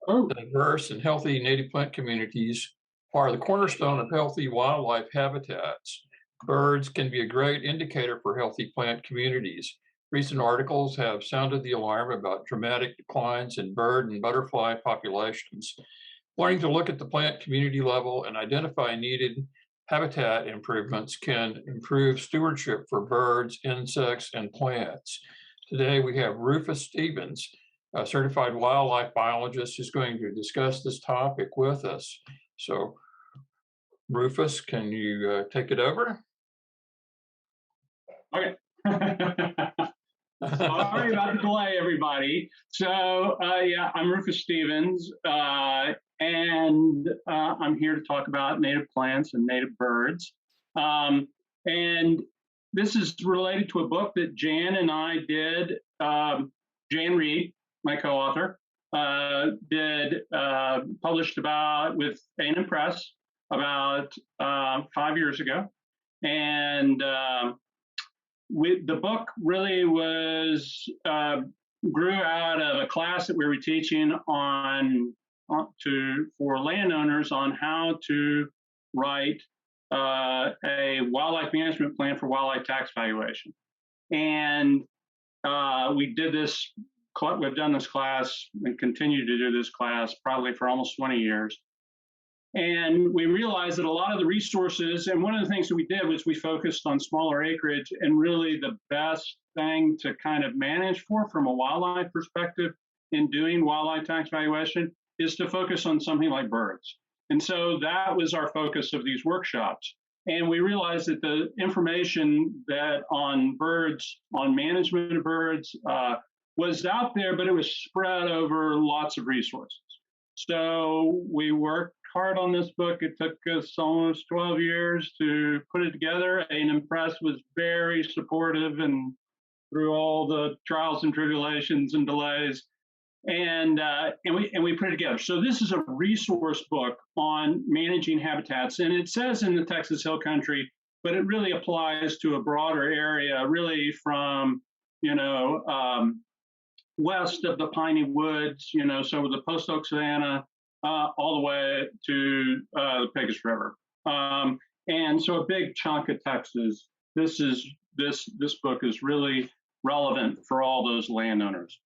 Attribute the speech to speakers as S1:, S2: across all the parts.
S1: Oh,
S2: Diverse and healthy native plant communities are the cornerstone of healthy wildlife habitats. Birds can be a great indicator for healthy plant communities. Recent articles have sounded the alarm about dramatic declines in bird and butterfly populations. Learning to look at the plant community level and identify needed habitat improvements can improve stewardship for birds, insects, and plants. Today we have Rufus Stevens, a certified wildlife biologist, who's going to discuss this topic with us. So, Rufus, can you take it over?
S1: okay. Sorry about the delay, everybody. So, yeah, I'm Rufus Stevens, and I'm here to talk about native plants and native birds. And this is related to a book that Jan and I did. Jan Reed, my co-author, published about with A&M Press about 5 years ago, and the book really grew out of a class that we were teaching for landowners on how to write a wildlife management plan for wildlife tax valuation. And we've done this class and continue to do this class probably for almost 20 years. And we realized that a lot of the resources, and one of the things that we did was we focused on smaller acreage, and really the best thing to kind of manage from a wildlife perspective in doing wildlife tax valuation is to focus on something like birds. And so that was our focus of these workshops. And we realized that the information that on birds, on management of birds, was out there, but it was spread over lots of resources. So we worked hard on this book. It took us almost 12 years to put it together. A&M Press was very supportive and through all the trials and tribulations and delays. And we put it together. So this is a resource book on managing habitats. And it says in the Texas Hill Country, but it really applies to a broader area, really from, west of the piney woods, so the post oak savanna, all the way to the Pegasus River. And so a big chunk of Texas, this book is really relevant for all those landowners.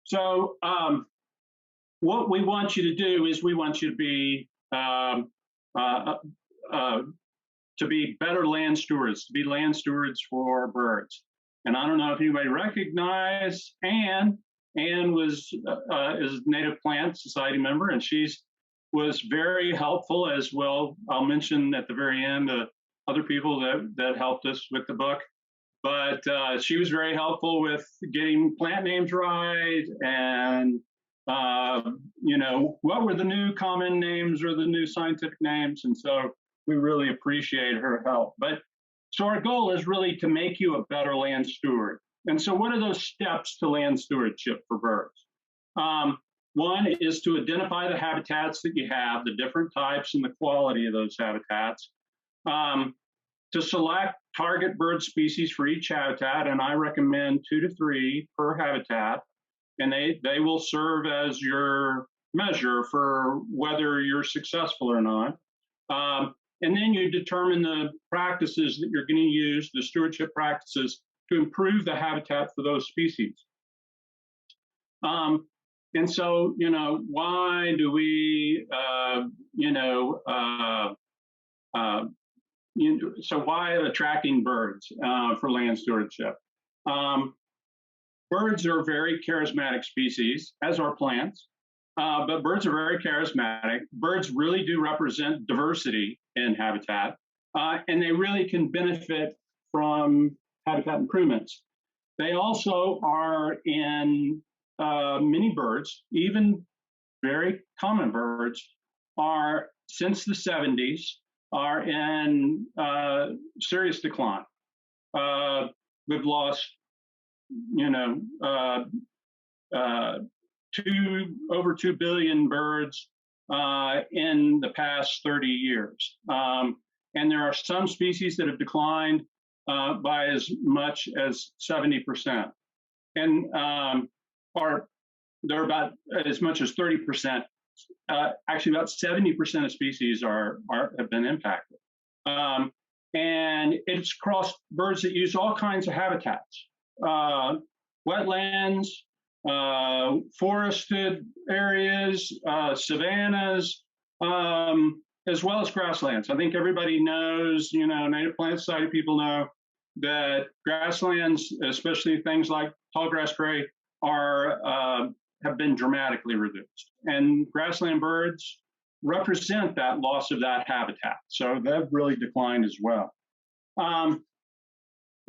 S1: So what we want you to do is we want you to be better land stewards, to be land stewards for birds. And I don't know if anybody recognized Anne. Anne is a Native Plant Society member, and was very helpful as well. I'll mention at the very end other people that helped us with the book. But she was very helpful with getting plant names right, and what were the new common names or the new scientific names. And so we really appreciate her help. So our goal is really to make you a better land steward. And so what are those steps to land stewardship for birds? One is to identify the habitats that you have, the different types and the quality of those habitats. To select target bird species for each habitat, and I recommend 2 to 3 per habitat, and they will serve as your measure for whether you're successful or not. And then you determine the practices that you're going to use, the stewardship practices, to improve the habitat for those species. And so, why do we, so why attracting birds for land stewardship? Birds are very charismatic species, as are plants, but birds are very charismatic. Birds really do represent diversity in habitat, and they really can benefit from habitat improvements. They also are in many birds, even very common birds, are since the 70s are in serious decline. We've lost, over 2 billion birds in the past 30 years. And there are some species that have declined by as much as 70%. And they're about as much as 30% actually about 70% of species have been impacted. And it's across birds that use all kinds of habitats, wetlands, forested areas, savannas, as well as grasslands. I think everybody knows, Native Plant Society people know that grasslands, especially things like tallgrass prairie, have been dramatically reduced. And grassland birds represent that loss of that habitat. So they've really declined as well.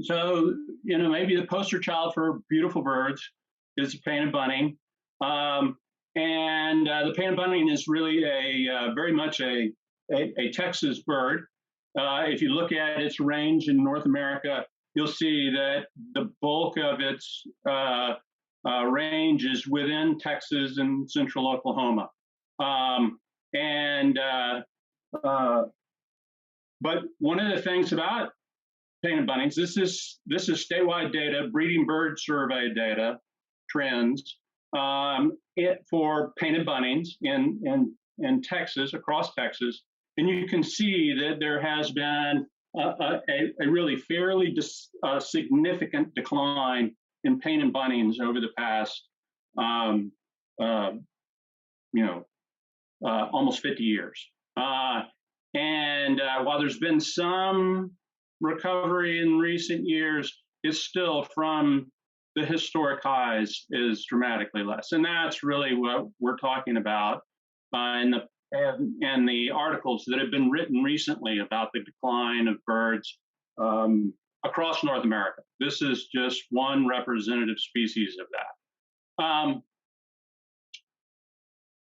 S1: So, maybe the poster child for beautiful birds is the painted bunting. And the painted bunting is really very much a Texas bird. If you look at its range in North America, you'll see that the bulk of its range is within Texas and central Oklahoma. But one of the things about painted buntings, this is statewide data, breeding bird survey data, trends for painted buntings in Texas, across Texas, and you can see that there has been a really fairly significant decline in painted buntings over the past, almost 50 years. And while there's been some recovery in recent years, it's still from the historic highs is dramatically less. And that's really what we're talking about in the articles that have been written recently about the decline of birds across North America. This is just one representative species of that.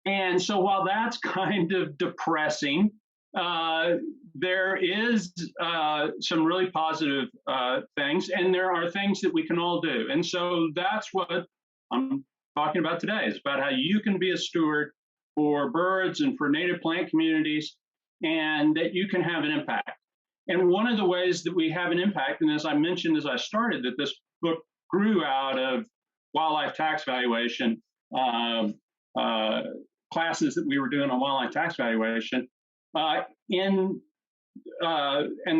S1: And so while that's kind of depressing, there is some really positive things, and there are things that we can all do. And so that's what I'm talking about today. It's about how you can be a steward for birds and for native plant communities, and that you can have an impact. And one of the ways that we have an impact, and as I mentioned as I started, that this book grew out of wildlife tax valuation classes that we were doing on wildlife tax valuation. And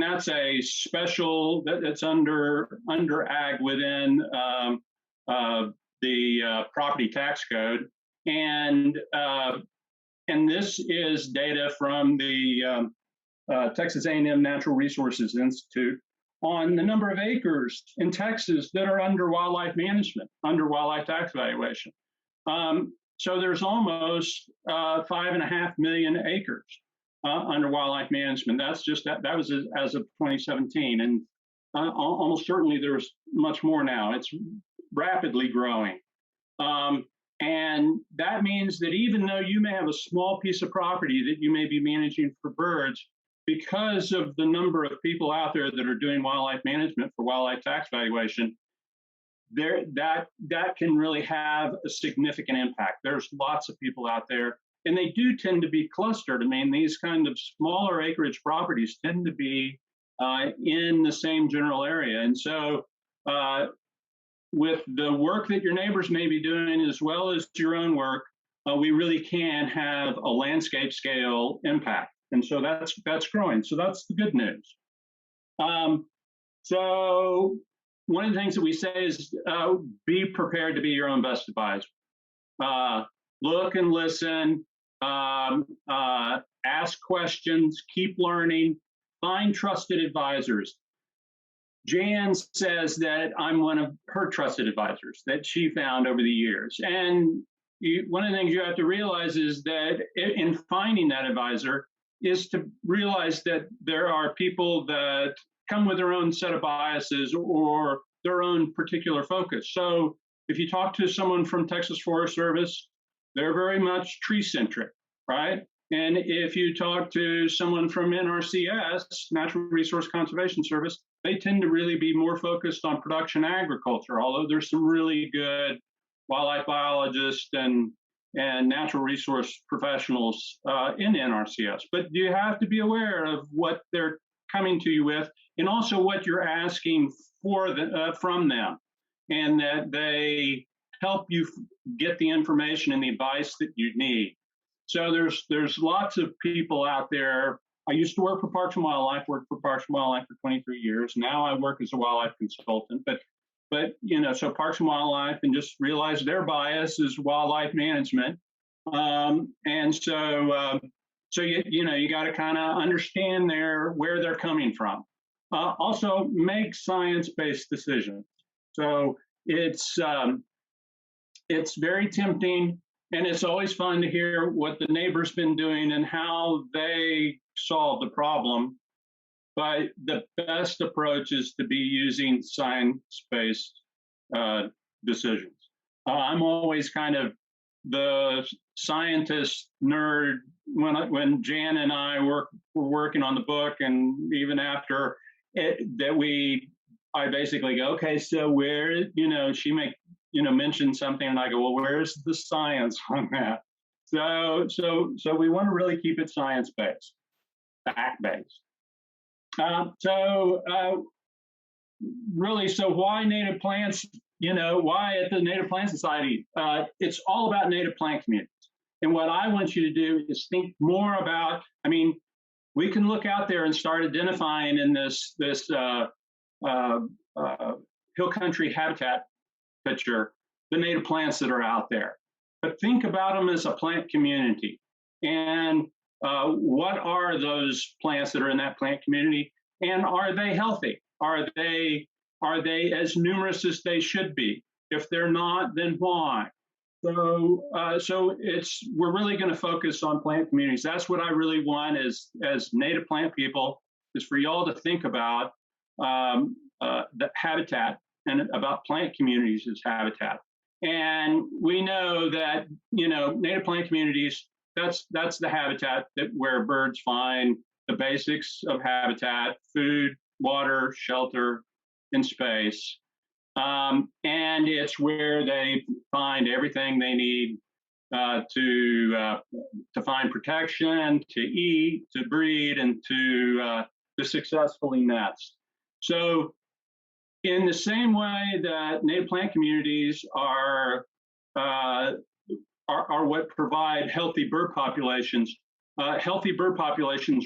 S1: that's a special that's under ag within the property tax code, and this is data from the Texas A&M Natural Resources Institute on the number of acres in Texas that are under wildlife management, under wildlife tax valuation. So there's almost 5.5 million acres under wildlife management. That's just that was as of 2017, and almost certainly there's much more now. It's rapidly growing, and that means that even though you may have a small piece of property that you may be managing for birds, because of the number of people out there that are doing wildlife management for wildlife tax valuation, that can really have a significant impact. There's lots of people out there, and they do tend to be clustered. I mean, these kind of smaller acreage properties tend to be in the same general area. And so with the work that your neighbors may be doing, as well as your own work, we really can have a landscape scale impact. And so that's growing. So that's the good news. So one of the things that we say is be prepared to be your own best advisor. Look and listen, ask questions, keep learning, find trusted advisors. Jan says that I'm one of her trusted advisors that she found over the years. And one of the things you have to realize is that in finding that advisor is to realize that there are people that come with their own set of biases or their own particular focus. So if you talk to someone from Texas Forest Service, they're very much tree-centric, right? And if you talk to someone from NRCS, Natural Resource Conservation Service, they tend to really be more focused on production agriculture, although there's some really good wildlife biologists and natural resource professionals in NRCS. But you have to be aware of what they're coming to you with, and also what you're asking from them, and that they help you get the information and the advice that you need. So there's lots of people out there. I used to work for Parks and Wildlife, worked for Parks and Wildlife for 23 years. Now I work as a wildlife consultant. But so Parks and Wildlife, and just realize their bias is wildlife management. And so you got to kind of understand where they're coming from. Also, make science-based decisions. So it's very tempting, and it's always fun to hear what the neighbor's been doing and how they solve the problem. But the best approach is to be using science-based decisions. I'm always kind of the scientist nerd when Jan and I were working on the book, and even after I basically go, okay, so where, she mention something, and I go, well, where's the science on that? So we want to really keep it science-based, fact-based. Really, so why native plants? Why at the Native Plant Society? It's all about native plant communities. And what I want you to do is think more about, we can look out there and start identifying in this hill country habitat picture the native plants that are out there. But think about them as a plant community. And what are those plants that are in that plant community? And are they healthy? Are they as numerous as they should be? If they're not, then why? So we're really going to focus on plant communities. That's what I really want as native plant people, is for y'all to think about the habitat and about plant communities as habitat. And we know that native plant communities, that's the habitat where birds find the basics of habitat: food, water, shelter, and space. And it's where they find everything they need to find protection, to eat, to breed, and to successfully nest. So, in the same way that native plant communities are what provide healthy bird populations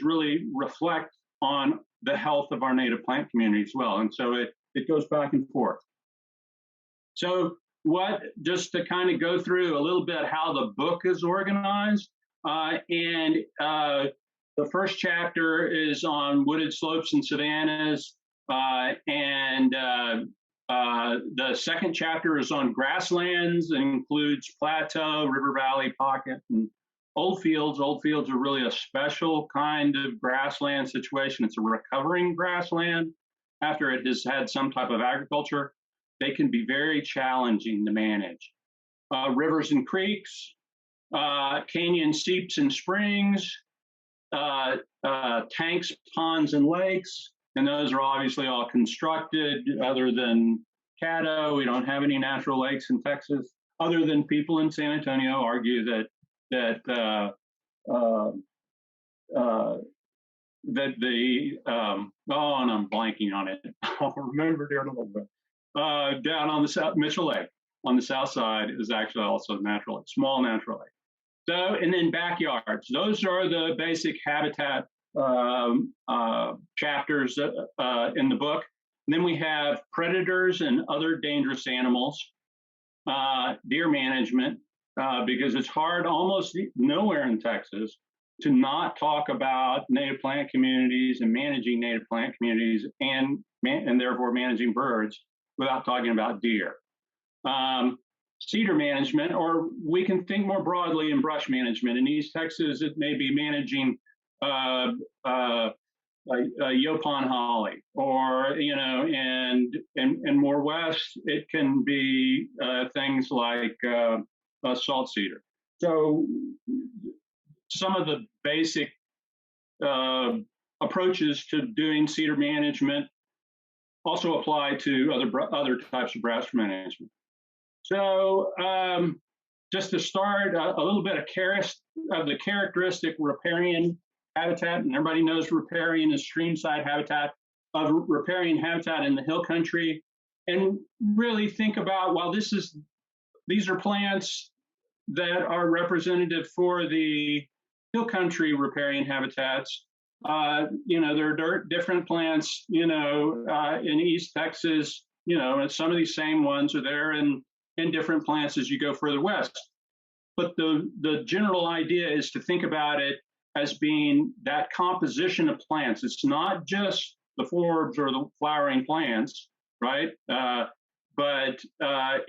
S1: really reflect on the health of our native plant community as well. And so it goes back and forth. So just to kind of go through a little bit how the book is organized, and the first chapter is on wooded slopes and savannas, and the second chapter is on grasslands and includes plateau, river valley, pocket, and old fields. Old fields are really a special kind of grassland situation. It's a recovering grassland after it has had some type of agriculture. They can be very challenging to manage. Rivers and creeks, canyon seeps and springs, tanks, ponds, and lakes. And those are obviously all constructed. Other than Caddo, we don't have any natural lakes in Texas, other than people in San Antonio argue that the and I'm blanking on it. I'll remember it in a little bit. Down on the south, Mitchell Lake on the south side is actually also natural lake, small natural lake. So, and then backyards. Those are the basic habitat chapters in the book. And then we have predators and other dangerous animals, deer management, because it's hard almost nowhere in Texas to not talk about native plant communities and managing native plant communities and therefore managing birds without talking about deer. Cedar management, or we can think more broadly in brush management. In East Texas, it may be managing Yopon holly, or and more west, it can be things like salt cedar. So some of the basic approaches to doing cedar management also apply to other types of brush management. So just to start, a little bit of the characteristic riparian habitat, and everybody knows riparian is streamside habitat, of riparian habitat in the hill country, and really think about, well, these are plants that are representative for the hill country riparian habitats. There are different plants, in East Texas, and some of these same ones are there in different plants as you go further west. But the general idea is to think about it as being that composition of plants. It's not just the forbs or the flowering plants, right? But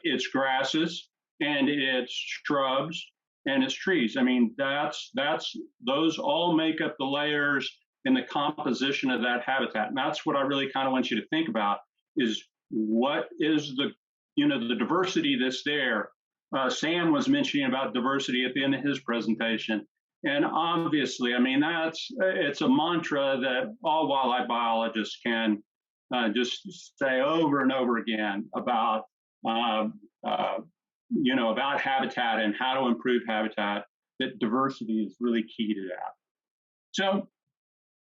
S1: it's grasses and it's shrubs and it's trees. I mean, those all make up the layers in the composition of that habitat. And that's what I really kind of want you to think about is what is the diversity that's there. Sam was mentioning about diversity at the end of his presentation. And obviously, I mean, it's a mantra that all wildlife biologists can just say over and over again about, about habitat and how to improve habitat, that diversity is really key to that. So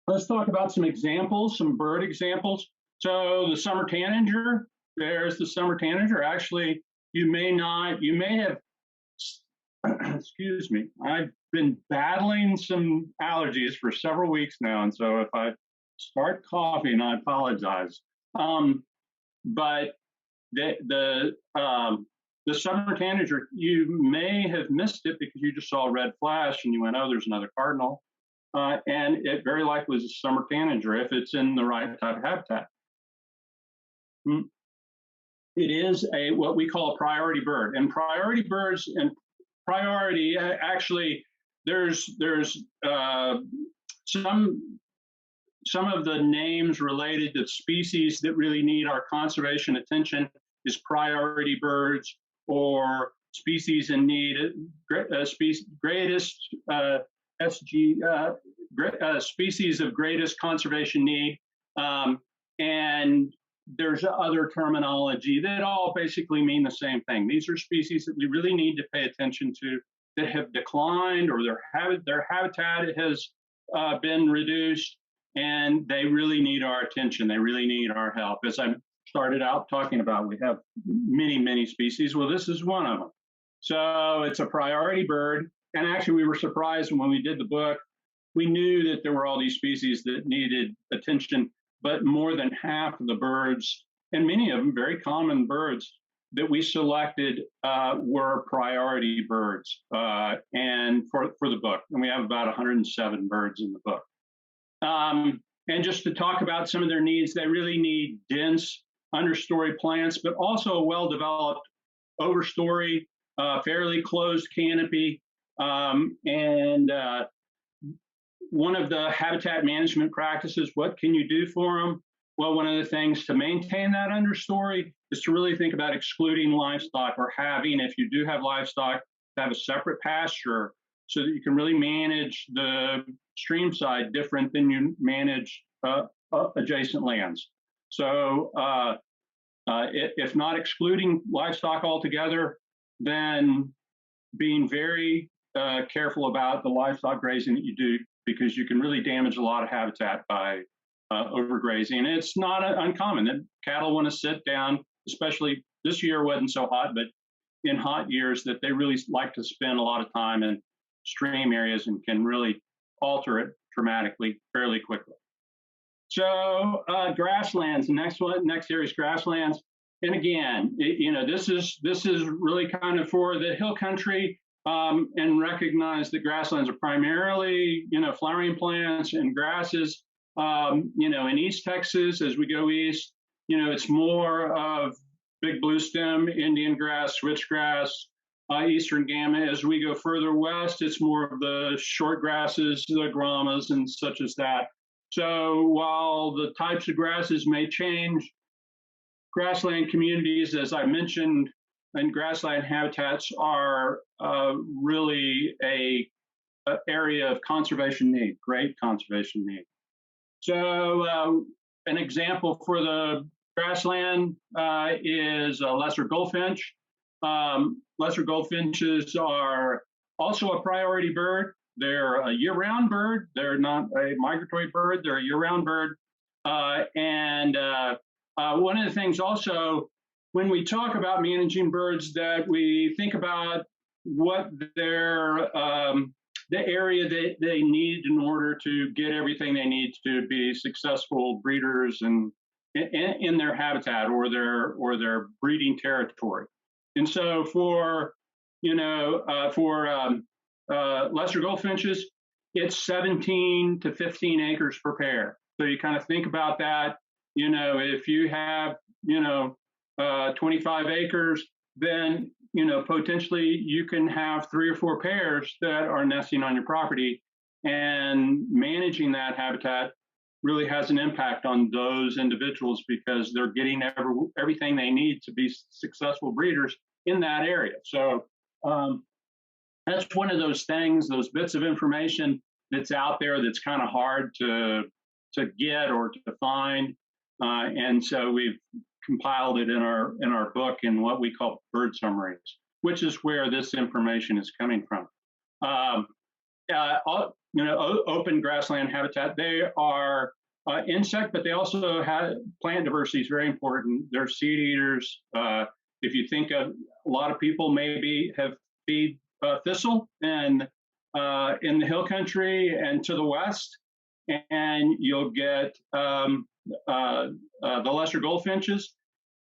S1: let's talk about some examples, some bird examples. So the summer tanager, there's the summer tanager. Actually, you may have, excuse me, I've been battling some allergies for several weeks now. And so if I start coughing, I apologize. But the summer tanager, you may have missed it because you just saw a red flash and you went, oh, there's another cardinal. And it very likely is a summer tanager if it's in the right type of habitat. It is what we call a priority bird, and priority birds and priority actually there's some of the names related to species that really need our conservation attention is priority birds or species in need, greatest species of greatest conservation need, and there's other terminology that all basically mean the same thing. These are species that we really need to pay attention to that have declined or their habitat has been reduced, and they really need our attention. They really need our help. As I started out talking about, we have many, many species. Well, this is one of them. So it's a priority bird. And actually, we were surprised when we did the book. We knew that there were all these species that needed attention, but more than half of the birds, and many of them very common birds that we selected were priority birds and for the book. And we have about 107 birds in the book. And just to talk about some of their needs, they really need dense understory plants, but also a well-developed overstory, fairly closed canopy. And one of the habitat management practices, what can you do for them? Well, one of the things to maintain that understory is to really think about excluding livestock or having, if you do have livestock, to have a separate pasture so that you can really manage the stream side different than you manage adjacent lands. So if not excluding livestock altogether, then being very careful about the livestock grazing that you do, because you can really damage a lot of habitat by overgrazing. And it's not uncommon that cattle want to sit down, especially this year wasn't so hot, but in hot years that they really like to spend a lot of time in stream areas and can really alter it dramatically fairly quickly. So grasslands, the next area is grasslands. And again, this is really kind of for the hill country, and recognize that grasslands are primarily, flowering plants and grasses. In East Texas, as we go east, it's more of big blue stem, Indian grass, switchgrass, eastern gamma. As we go further west, it's more of the short grasses, the grommas and such as that. So while the types of grasses may change, grassland communities, as I mentioned, and grassland habitats are really a area of conservation need, great conservation need. So an example for the grassland is a lesser goldfinch. Lesser goldfinches are also a priority bird. They're a year-round bird. They're not a migratory bird. They're a year-round bird. And one of the things also, when we talk about managing birds, that we think about what the area that they need in order to get everything they need to be successful breeders and in their habitat or their breeding territory. And so for lesser goldfinches, it's 17 to 15 acres per pair. So you kind of think about that. If you have 25 acres, then potentially you can have 3 or 4 pairs that are nesting on your property, and managing that habitat really has an impact on those individuals because they're getting everything they need to be successful breeders in that area. So that's one of those things, those bits of information that's out there that's kind of hard to get or to find, and so we've compiled it in our book in what we call bird summaries, which is where this information is coming from. Open grassland habitat, they are insect, but they also have plant diversity is very important. They're seed eaters. If you think of a lot of people maybe have feed thistle and in the hill country and to the west, and you'll get the lesser goldfinches.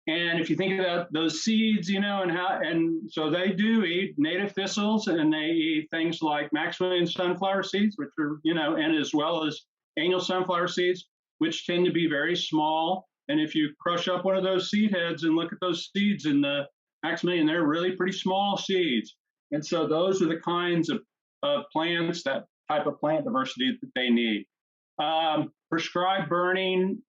S1: And if you think about those seeds, and so they do eat native thistles, and they eat things like Maxwellian sunflower seeds, which are, and as well as annual sunflower seeds, which tend to be very small. And if you crush up one of those seed heads and look at those seeds in the Maxwellian, they're really pretty small seeds. And so those are the kinds of plants, that type of plant diversity that they need. Prescribed burning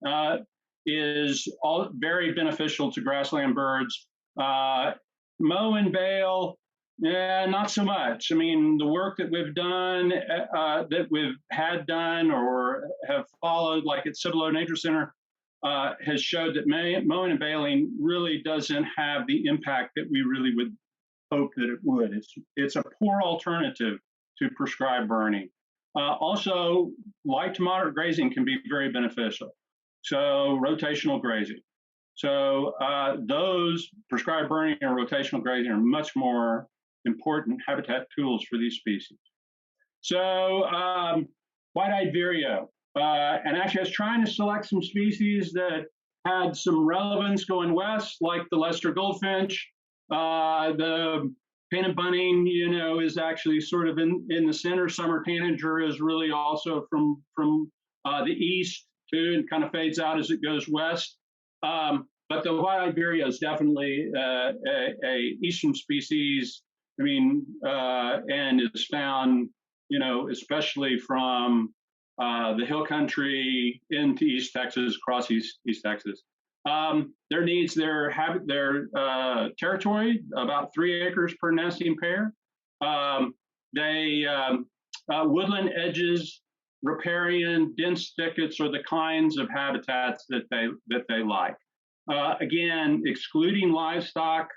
S1: is all very beneficial to grassland birds. Mow and bale, not so much. I mean, the work that we've done, that we've had done or have followed, like at Cibolo Nature Center, has showed that mowing and baling really doesn't have the impact that we really would hope that it would. It's a poor alternative to prescribed burning. Also, light to moderate grazing can be very beneficial. So rotational grazing. So those prescribed burning and rotational grazing are much more important habitat tools for these species. So white-eyed vireo. And actually I was trying to select some species that had some relevance going west, like the lesser goldfinch. The painted bunting, is actually sort of in the center. Summer tanager is really also from the east too, and kind of fades out as it goes west. But the white-eyed vireo is definitely a eastern species. I mean, and is found, especially from the hill country into East Texas, across East Texas. Their needs, their territory, about 3 acres per nesting pair. They woodland edges, riparian, dense thickets are the kinds of habitats that they like. Again, excluding livestock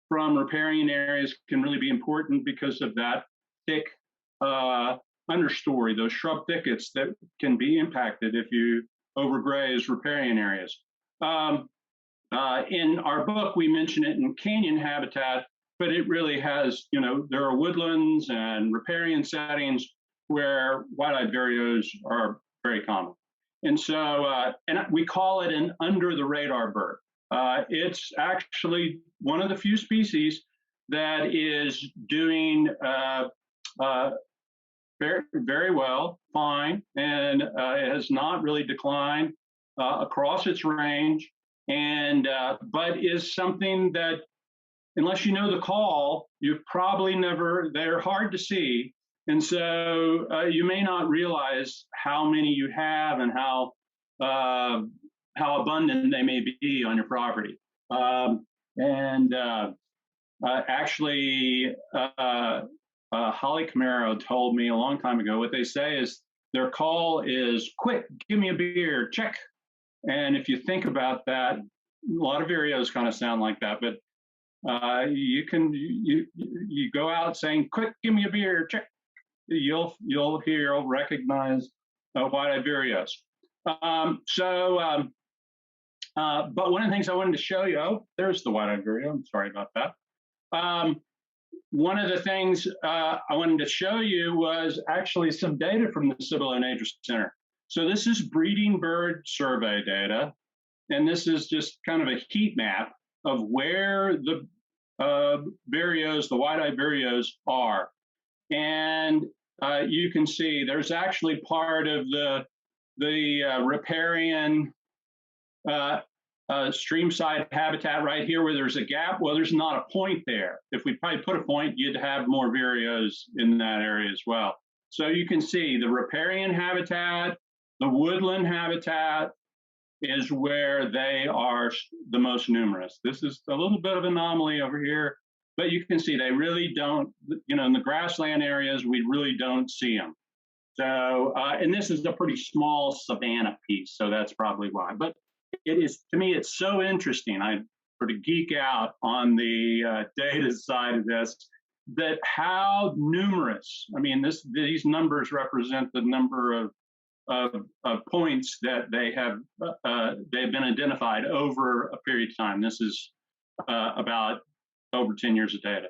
S1: from riparian areas can really be important because of that thick understory, those shrub thickets that can be impacted if you overgraze riparian areas. In our book, we mention it in canyon habitat, but it really has, there are woodlands and riparian settings where white-eyed vireos are very common. And so, and we call it an under-the-radar bird. It's actually one of the few species that is doing very, very well, fine, and it has not really declined across its range, and but is something that, unless you know the call, you've probably never, they're hard to see, and so you may not realize how many you have and how abundant they may be on your property. Actually, Holly Camaro told me a long time ago, what they say is their call is, quick, give me a beer, check. And if you think about that, a lot of vireos kind of sound like that, but you go out saying, quick, give me a beer, check. You'll recognize white-eyed vireos. But one of the things I wanted to show you, there's the white-eyed vireo, I'm sorry about that. one of the things I wanted to show you was actually some data from the Cibolo Nature Center. So this is breeding bird survey data, and this is just kind of a heat map of where the vireos, the wide-eyed vireos, are. And you can see there's actually part of the riparian streamside habitat right here where there's a gap. Well, there's not a point there. If we probably put a point, you'd have more vireos in that area as well. So you can see the riparian habitat, the woodland habitat is where they are the most numerous. This is a little bit of an anomaly over here, but you can see they really don't, you know, in the grassland areas, we really don't see them. So, and this is a pretty small savanna piece, so that's probably why. But it is, to me, it's so interesting. I sort of geek out on the data side of this, that how numerous, I mean, these numbers represent the number of points that they've been identified over a period of time. This is about over 10 years of data,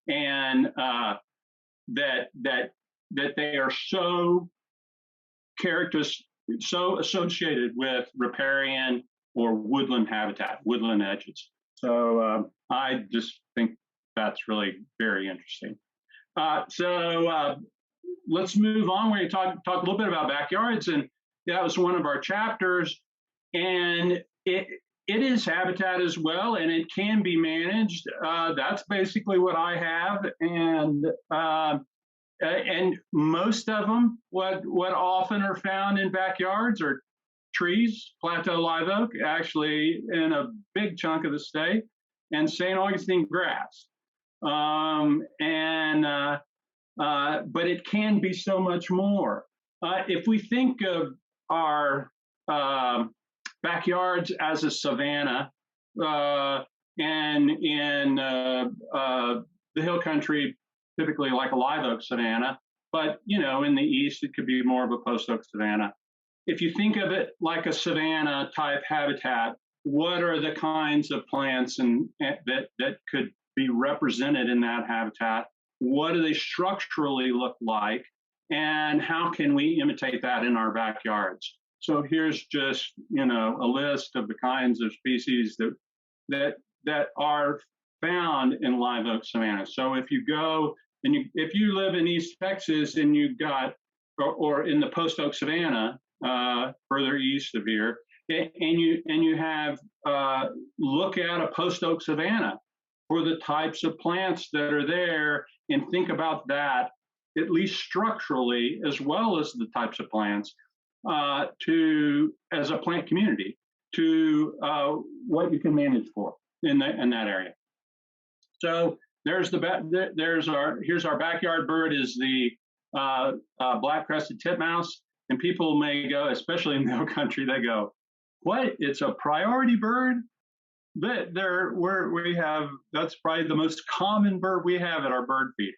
S1: and that they are so so associated with riparian or woodland habitat, woodland edges. So I just think that's really very interesting. Let's move on. We're going to talk a little bit about backyards, and that was one of our chapters. And it is habitat as well, and it can be managed. That's basically what I have, and most of them, what often are found in backyards are trees, plateau live oak, actually in a big chunk of the state, and St. Augustine grass. But it can be so much more. If we think of our backyards as a savanna, and in the hill country, typically like a live oak savanna, but you know, in the east, it could be more of a post oak savanna. If you think of it like a savanna type habitat, what are the kinds of plants that could be represented in that habitat? What do they structurally look like? And how can we imitate that in our backyards? So here's just, you know, a list of the kinds of species that are found in live oak savanna. So if you go and if you live in East Texas and you've got, or in the post oak savanna, further east of here, and you have look at a post oak savanna for the types of plants that are there, and think about that, at least structurally, as well as the types of plants, as a plant community, to what you can manage for in that area. So here's our backyard bird is the black-crested titmouse, and people may go, especially in the hill country, they go, "What? It's a priority bird?" That's probably the most common bird we have at our bird feed,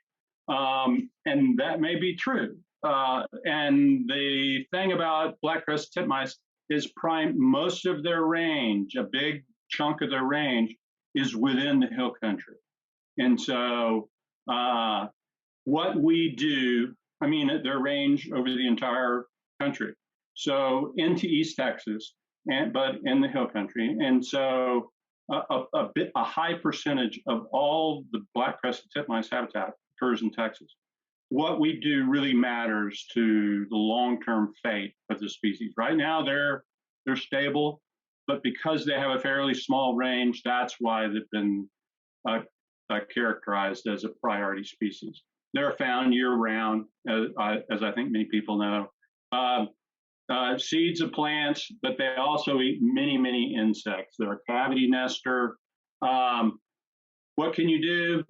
S1: and that may be true. And the thing about black-crested titmice is most of their range, a big chunk of their range, is within the hill country. And so what we do, I mean, their range over the entire country. So into East Texas, but in the hill country. And so a high percentage of all the black-crested titmice habitat occurs in Texas. What we do really matters to the long-term fate of the species. Right now, they're stable, but because they have a fairly small range, that's why they've been characterized as a priority species. They're found year-round, as I think many people know. Seeds of plants, but they also eat many, many insects. They're a cavity nester. What can you do?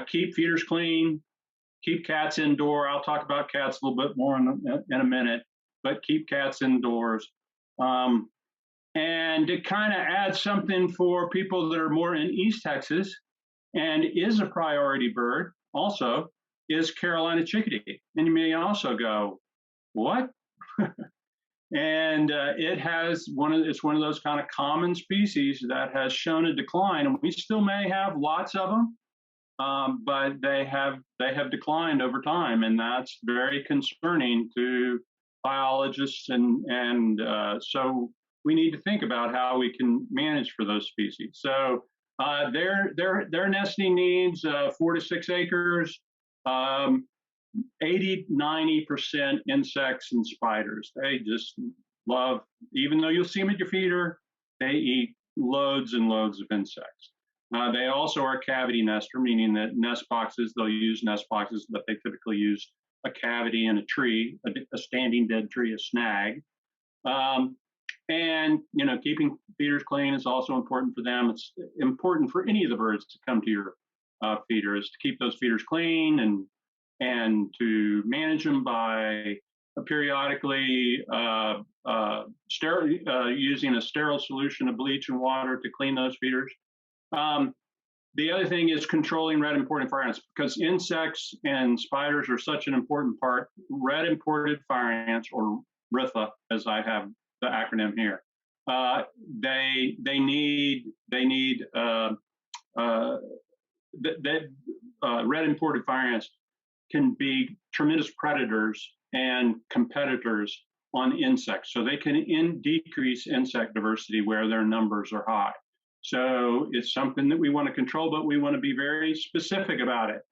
S1: Keep feeders clean, keep cats indoor. I'll talk about cats a little bit more in a minute, but keep cats indoors. And to kind of add something for people that are more in East Texas, and is a priority bird also, is Carolina chickadee. And you may also go, what? And it's one of those kind of common species that has shown a decline, and we still may have lots of them, but they have declined over time, and that's very concerning to biologists. And so we need to think about how we can manage for those species. So their nesting needs 4 to 6 acres. 80-90% insects and spiders. They just love, even though you'll see them at your feeder, they eat loads and loads of insects. They also are cavity nester, meaning that they'll use nest boxes, but they typically use a cavity in a tree, a standing dead tree, a snag. And keeping feeders clean is also important for them. It's important for any of the birds to come to your feeder, is to keep those feeders clean and to manage them by periodically using a sterile solution of bleach and water to clean those feeders. The other thing is controlling red imported fire ants, because insects and spiders are such an important part. Red imported fire ants, or RIFA, as I have the acronym here, they need red imported fire ants can be tremendous predators and competitors on insects. So they can decrease insect diversity where their numbers are high. So it's something that we want to control, but we want to be very specific about it.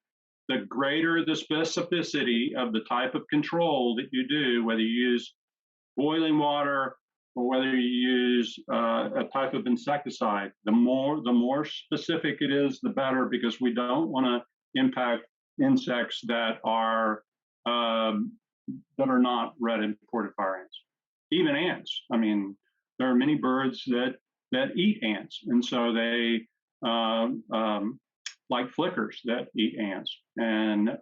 S1: The greater the specificity of the type of control that you do, whether you use boiling water or whether you use a type of insecticide, the more specific it is, the better, because we don't want to impact insects that are not red imported fire ants. Even ants. I mean, there are many birds that eat ants, and so they like flickers that eat ants, and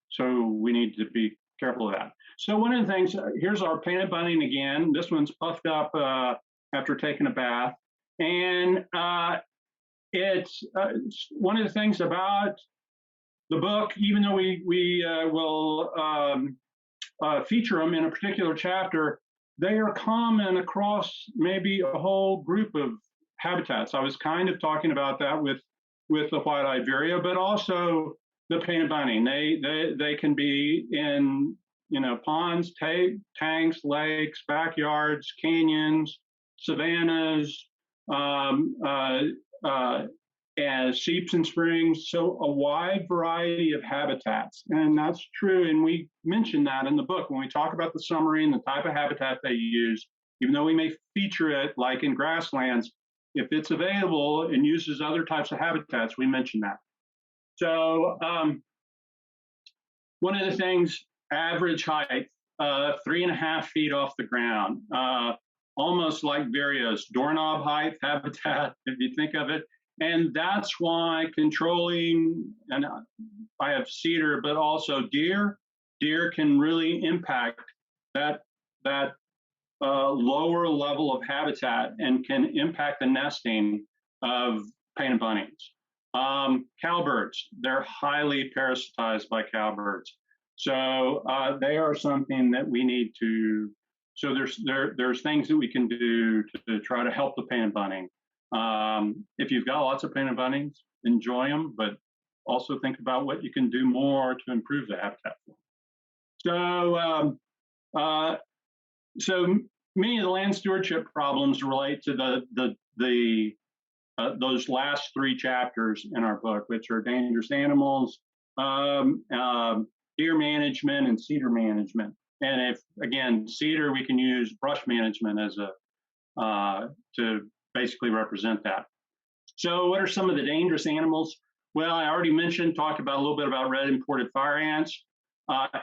S1: so we need to be careful of that. So one of the things, here's our painted bunting again. This one's puffed up after taking a bath, and it's one of the things about the book, even though we will feature them in a particular chapter, they are common across maybe a whole group of habitats. I was kind of talking about that with the white-eyed vireo, but also the painted bunting. They can be in ponds, tanks, lakes, backyards, canyons, savannas, as seeps and springs, so a wide variety of habitats. And that's true, and we mention that in the book when we talk about the summary and the type of habitat they use. Even though we may feature it like in grasslands, if it's available and uses other types of habitats, we mention that. So one of the things, average height, 3.5 feet off the ground, almost like vireos, doorknob height habitat, if you think of it. And that's why controlling, and I have cedar, but also deer can really impact that lower level of habitat and can impact the nesting of painted buntings. Cowbirds, they're highly parasitized by cowbirds. So they are something that we need to, so there's things that we can do to try to help the painted bunting. If you've got lots of painted buntings, enjoy them, but also think about what you can do more to improve the habitat for them. So many of the land stewardship problems relate to those last 3 chapters in our book, which are dangerous animals, deer management, and cedar management. And if, again, cedar, we can use brush management as to basically represent that. So what are some of the dangerous animals? Well, I already talked about a little bit about red imported fire ants,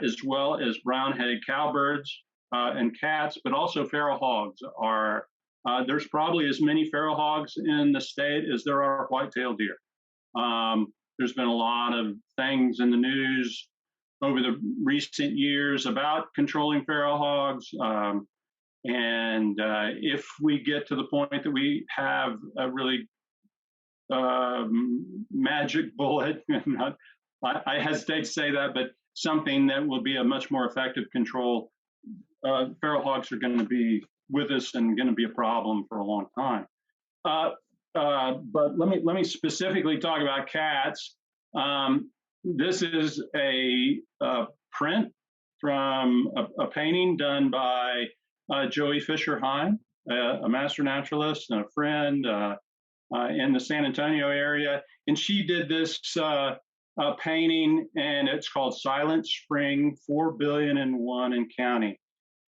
S1: as well as brown-headed cowbirds and cats, but also feral hogs are, there's probably as many feral hogs in the state as there are white-tailed deer. There's been a lot of things in the news over the recent years about controlling feral hogs. And if we get to the point that we have a really magic bullet, I hesitate to say that, but something that will be a much more effective control, feral hogs are going to be with us and going to be a problem for a long time. But let me specifically talk about cats. This is a print from a painting done by Joey Fisher-Hine, a master naturalist and a friend in the San Antonio area. And she did this painting, and it's called Silent Spring, 4,000,000,001 and counting.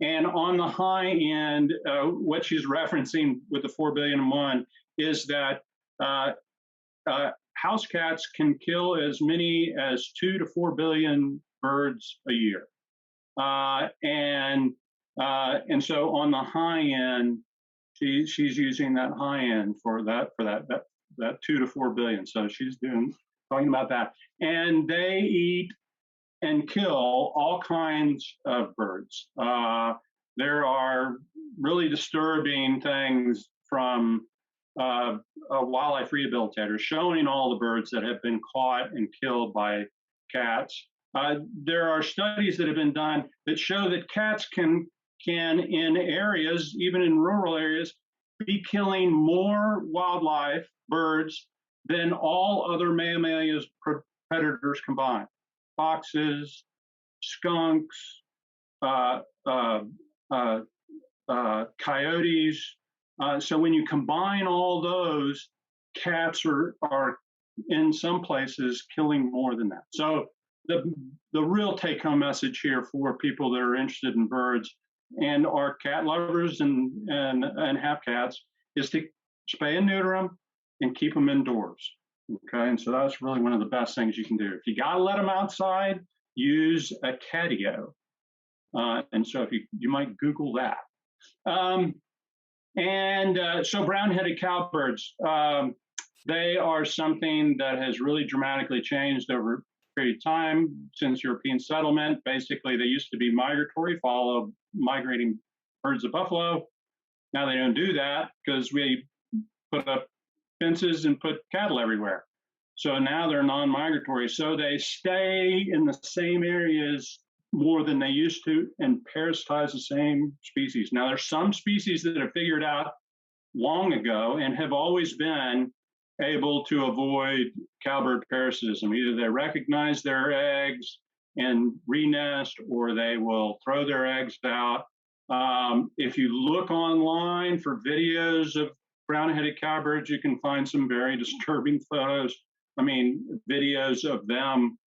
S1: And on the high end, what she's referencing with the 4,000,000,001 is that house cats can kill as many as 2 to 4 billion birds a year. And so on the high end, she's using that high end for that 2 to 4 billion. So she's talking about that. And they eat and kill all kinds of birds. There are really disturbing things from wildlife rehabilitators showing all the birds that have been caught and killed by cats. There are studies that have been done that show that cats can in areas, even in rural areas, be killing more wildlife, birds, than all other mammalian predators combined. Foxes, skunks, coyotes. So when you combine all those, cats are in some places killing more than that. So the real take-home message here for people that are interested in birds and are cat lovers and have cats is to spay and neuter them and keep them indoors. Okay, and so that's really one of the best things you can do. If you gotta let them outside, use a catio. And so if you might Google that. So brown-headed cowbirds, they are something that has really dramatically changed over a period of time since European settlement. Basically, they used to be migratory, follow migrating herds of buffalo. Now they don't do that because we put up fences and put cattle everywhere. So now they're non-migratory. So they stay in the same areas more than they used to and parasitize the same species. Now there's some species that have figured out long ago and have always been able to avoid cowbird parasitism. Either they recognize their eggs and renest, or they will throw their eggs out. If you look online for videos of brown-headed cowbirds, you can find some very disturbing photos. I mean, videos of them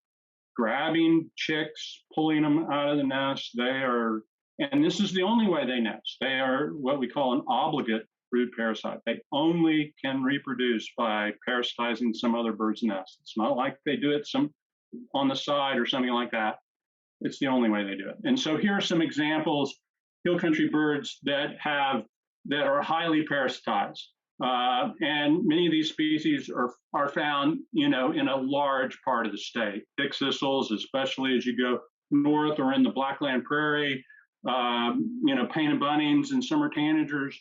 S1: grabbing chicks, pulling them out of the nest. And this is the only way they nest. They are what we call an obligate brood parasite. They only can reproduce by parasitizing some other bird's nest. It's not like they do it on the side or something like that. It's the only way they do it. And so here are some examples, hill country birds that are highly parasitized. And many of these species are found, in a large part of the state. Dick thistles, especially as you go north or in the Blackland Prairie, painted bunnings and summer tanagers.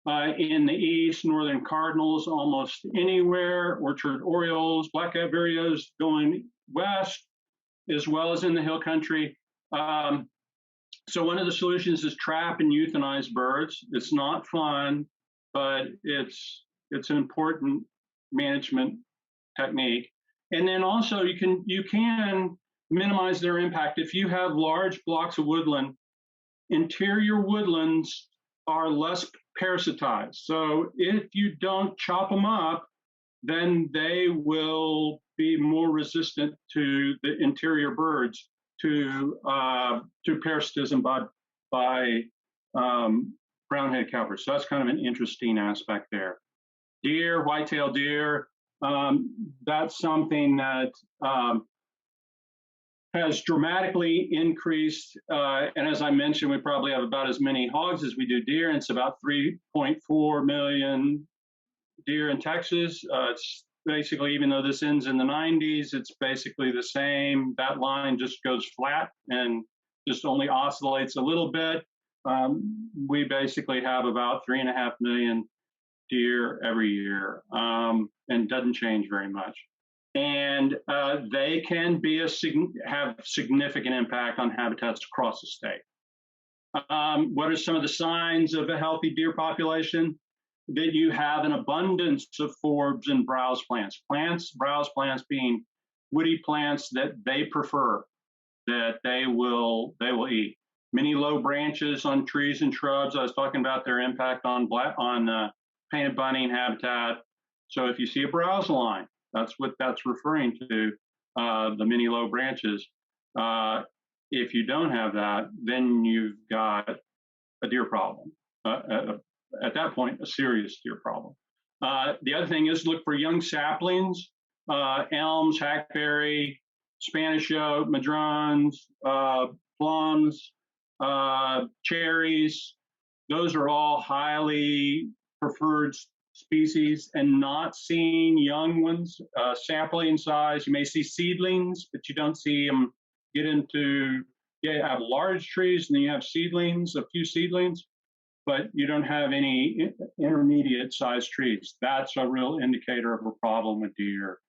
S1: In the east, northern cardinals, almost anywhere, orchard orioles, black-cap vireos going west, as well as in the hill country. So one of the solutions is trap and euthanize birds. It's not fun, but it's an important management technique. And then also you can minimize their impact. If you have large blocks of woodland, interior woodlands are less parasitized. So if you don't chop them up, then they will be more resistant to the interior birds to parasitism by brown-headed cowbirds. So that's kind of an interesting aspect there. Deer, white-tailed deer, that's something that has dramatically increased. And as I mentioned, we probably have about as many hogs as we do deer. And it's about 3.4 million deer in Texas. It's basically, even though this ends in the 90s, it's basically the same. That line just goes flat and just only oscillates a little bit. We basically have about 3.5 million deer every year, and doesn't change very much. And they can have significant impact on habitats across the state. What are some of the signs of a healthy deer population? That you have an abundance of forbs and browse plants. Browse plants being woody plants that they prefer, that they will eat. Many low branches on trees and shrubs. I was talking about their impact on painted bunting habitat. So if you see a browse-line, that's what that's referring to, the many low branches. If you don't have that, then you've got a deer problem. At that point, a serious deer problem. The other thing is look for young saplings, elms, hackberry, Spanish oak, madrones, plums, cherries. Those are all highly preferred species, and not seeing young ones, sapling size. You may see seedlings, but you don't see them get into, you have large trees and then you have seedlings, a few seedlings, but you don't have any intermediate sized trees. That's a real indicator of a problem with deer.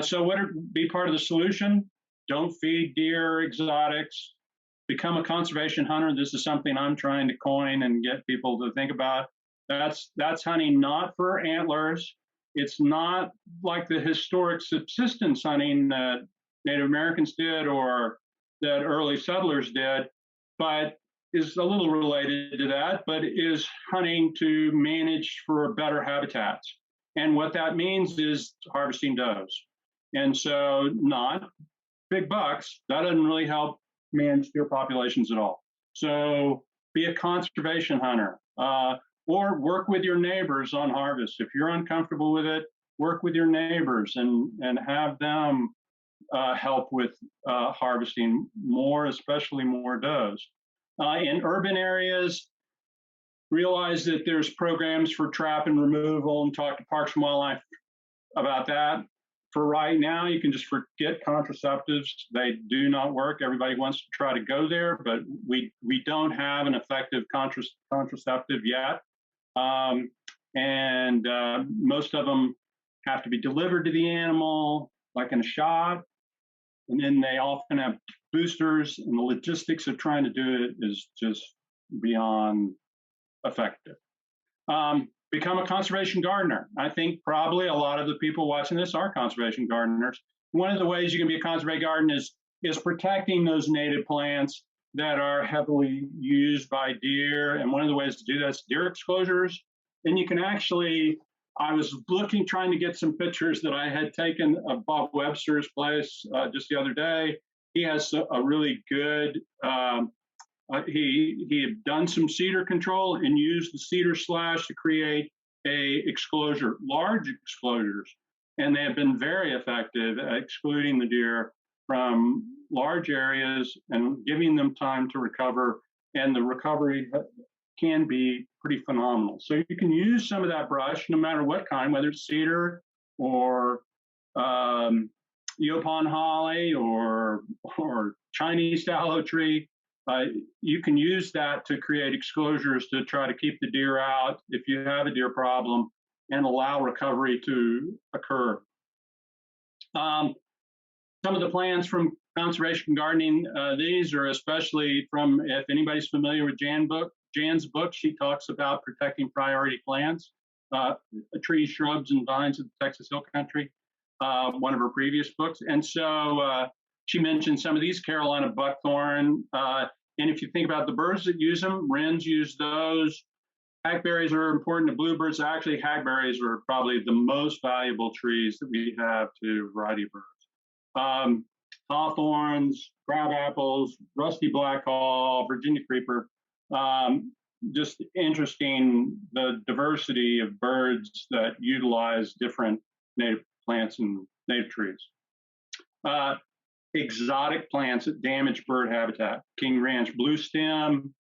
S1: So what would be part of the solution? Don't feed deer exotics. Become a conservation hunter. This is something I'm trying to coin and get people to think about. That's hunting not for antlers. It's not like the historic subsistence hunting that Native Americans did or that early settlers did, but is a little related to that, but is hunting to manage for better habitats. And what that means is harvesting does. And so not big bucks, that doesn't really help manage deer populations at all. So be a conservation hunter, or work with your neighbors on harvest. If you're uncomfortable with it, work with your neighbors and have them help with harvesting more, especially more does. In urban areas, realize that there's programs for trap and removal, and talk to Parks and Wildlife about that. For right now, you can just forget contraceptives. They do not work. Everybody wants to try to go there, but we don't have an effective contraceptive yet. Most of them have to be delivered to the animal, like in a shot. And then they often have boosters, and the logistics of trying to do it is just beyond effective. Become a conservation gardener. I think probably a lot of the people watching this are conservation gardeners. One of the ways you can be a conservation gardener is protecting those native plants that are heavily used by deer. And one of the ways to do that is deer exclosures. And you can actually, I was trying to get some pictures that I had taken of Bob Webster's place just the other day. He has a really good, he had done some cedar control and used the cedar slash to create large exclosures. And they have been very effective at excluding the deer from large areas and giving them time to recover. And the recovery can be pretty phenomenal. So you can use some of that brush, no matter what kind, whether it's cedar or Yopon holly or Chinese tallow tree. You can use that to create exclosures to try to keep the deer out if you have a deer problem and allow recovery to occur. Some of the plans from conservation gardening, these are especially from, if anybody's familiar with Jan's book, she talks about protecting priority plants, trees, shrubs, and vines of the Texas Hill Country, one of her previous books. And so she mentioned some of these, Carolina buckthorn. And if you think about the birds that use them, wrens use those. Hackberries are important to bluebirds. Actually, hackberries are probably the most valuable trees that we have to a variety of birds. Hawthorns, crab apples, rusty blackhaw, Virginia creeper. Just interesting, the diversity of birds that utilize different native plants and native trees. Exotic plants that damage bird habitat. King Ranch bluestem,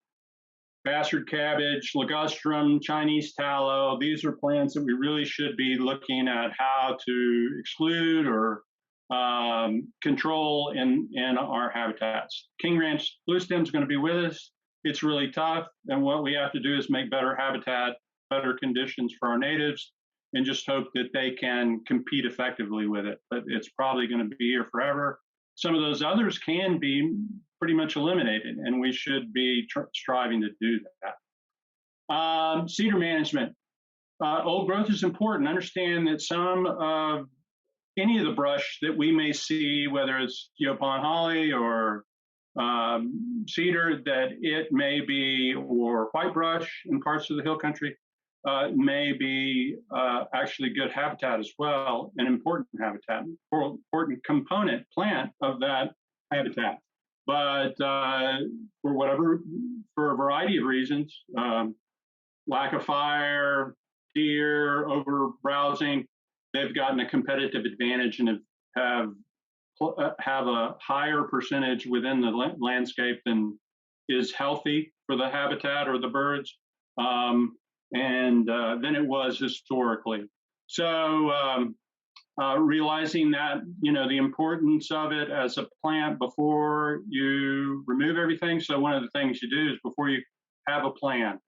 S1: bastard cabbage, ligustrum, Chinese tallow. These are plants that we really should be looking at how to exclude or control in our habitats. King Ranch bluestem is going to be with us. It's really tough, and what we have to do is make better habitat, better conditions for our natives, and just hope that they can compete effectively with it. But it's probably going to be here forever. Some of those others can be pretty much eliminated, and we should be striving to do that. Cedar management. Old growth is important. Understand that some of any of the brush that we may see, whether it's Yopon holly or cedar, that it may be, or whitebrush in parts of the hill country, may be actually good habitat as well, an important habitat, important component plant of that habitat. But for a variety of reasons, lack of fire, deer, over browsing, they've gotten a competitive advantage and have a higher percentage within the landscape than is healthy for the habitat or the birds, than it was historically. So realizing that, the importance of it as a plant before you remove everything. So one of the things you do is before you have a plan,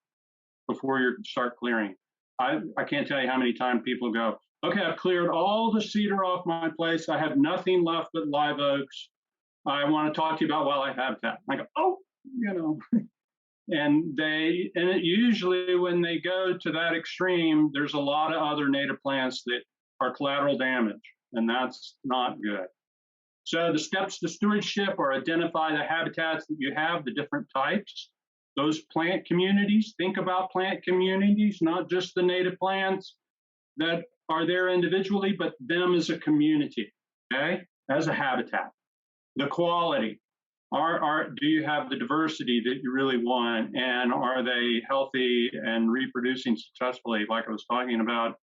S1: before you start clearing, I can't tell you how many times people go, okay, I've cleared all the cedar off my place. I have nothing left but live oaks. I want to talk to you about wildlife habitat. I go, oh, and usually when they go to that extreme, there's a lot of other native plants that are collateral damage, and that's not good. So the steps to stewardship are identify the habitats that you have, the different types, those plant communities. Think about plant communities, not just the native plants that are there individually, but them as a community, okay, as a habitat. The quality, do you have the diversity that you really want, and are they healthy and reproducing successfully, like I was talking about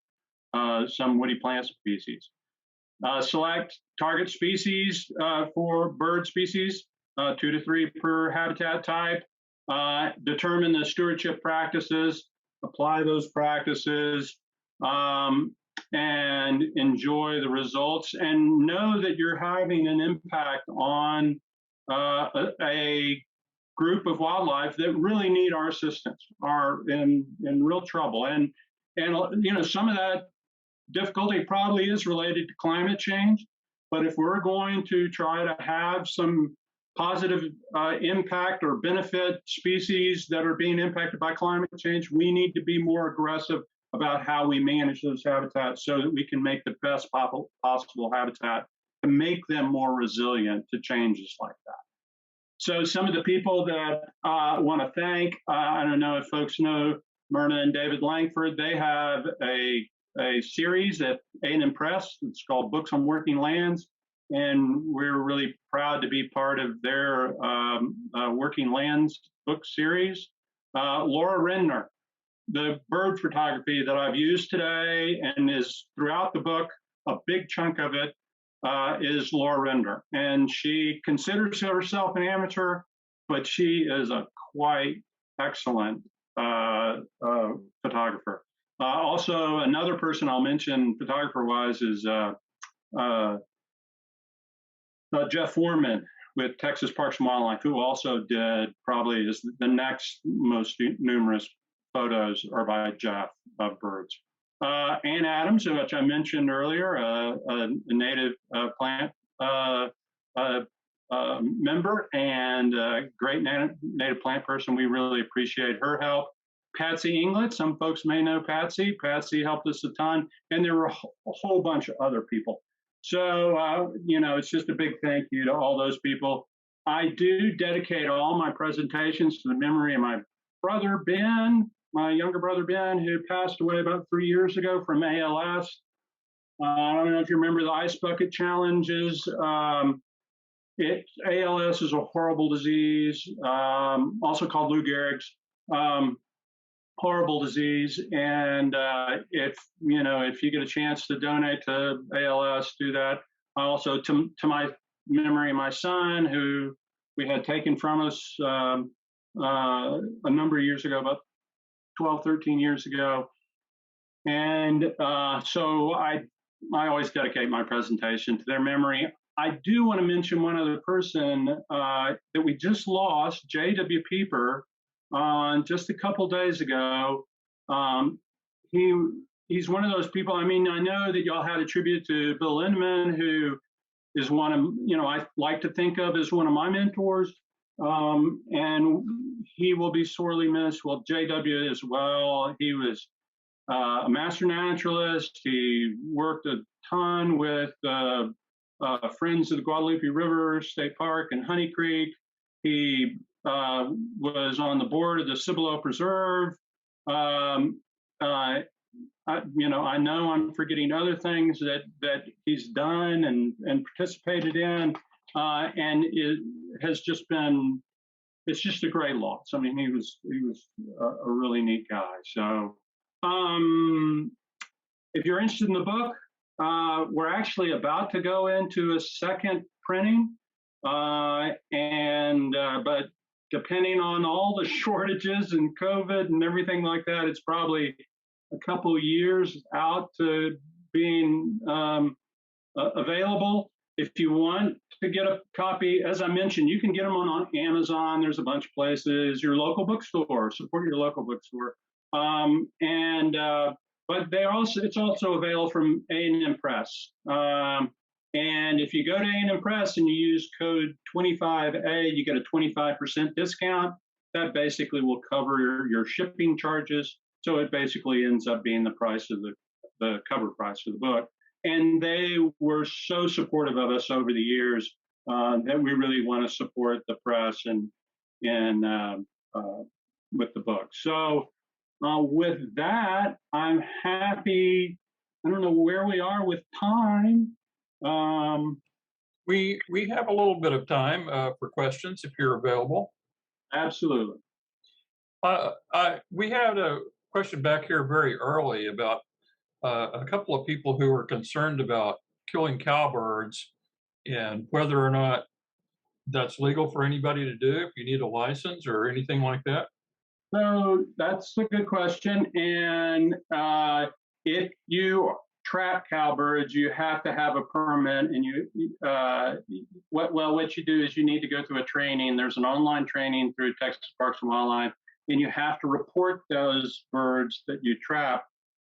S1: some woody plant species. Select target species for bird species, 2 to 3 per habitat type. Determine the stewardship practices, apply those practices, and enjoy the results, and know that you're having an impact on a group of wildlife that really need our assistance, are in real trouble. And some of that difficulty probably is related to climate change, but if we're going to try to have some positive impact or benefit species that are being impacted by climate change, we need to be more aggressive about how we manage those habitats so that we can make the best possible habitat to make them more resilient to changes like that. So some of the people that I want to thank, I don't know if folks know Myrna and David Langford. They have a series at A&M Press. It's called Books on Working Lands, and we're really proud to be part of their Working Lands book series. Laura Rendner, the bird photography that I've used today and is throughout the book, a big chunk of it is Laura Rendner. And she considers herself an amateur, but she is a quite excellent photographer. Also, another person I'll mention photographer-wise is Jeff Foreman with Texas Parks and Wildlife, who also did probably is the next most numerous photos are by Jeff of birds. Ann Adams, which I mentioned earlier, a native plant member and a great native plant person. We really appreciate her help. Patsy Inglet, some folks may know Patsy. Patsy helped us a ton, and there were a whole bunch of other people. So, it's just a big thank you to all those people. I do dedicate all my presentations to the memory of my brother, Ben, my younger brother, Ben, who passed away about 3 years ago from ALS. I don't know if you remember the Ice Bucket Challenges. ALS is a horrible disease, also called Lou Gehrig's. Horrible disease, and if you get a chance to donate to ALS, do that. Also, to my memory, my son, who we had taken from us a number of years ago, about 12, 13 years ago, and so I always dedicate my presentation to their memory. I do want to mention one other person that we just lost, J.W. Pieper. Just a couple days ago, he's one of those people. I mean, I know that y'all had a tribute to Bill Lindeman, who is one of, I like to think of as one of my mentors, and he will be sorely missed. Well, JW as well. He was a master naturalist. He worked a ton with Friends of the Guadalupe River State Park and Honey Creek. He was on the board of the Cibolo Preserve. I know I'm forgetting other things that he's done and participated in, and it has just been. It's just a great loss. I mean, he was a really neat guy. So, if you're interested in the book, we're actually about to go into a second printing, but depending on all the shortages and COVID and everything like that, it's probably a couple of years out to being available. If you want to get a copy, as I mentioned, you can get them on Amazon. There's a bunch of places. Your local bookstore, support your local bookstore. But it's also available from A&M Press. And if you go to A&M Press and you use code 25A, you get a 25% discount. That basically will cover your shipping charges. So it basically ends up being the price of the cover price of the book. And they were so supportive of us over the years that we really want to support the press and with the book. So with that, I'm happy. I don't know where we are with time.
S2: We have a little bit of time for questions if you're available.
S1: Absolutely.
S2: We had a question back here very early about a couple of people who were concerned about killing cowbirds and whether or not that's legal for anybody to do, if you need a license or anything like that.
S1: So that's a good question. And if you trap cowbirds, you have to have a permit. And what you do is you need to go through a training. There's an online training through Texas Parks and Wildlife, and you have to report those birds that you trap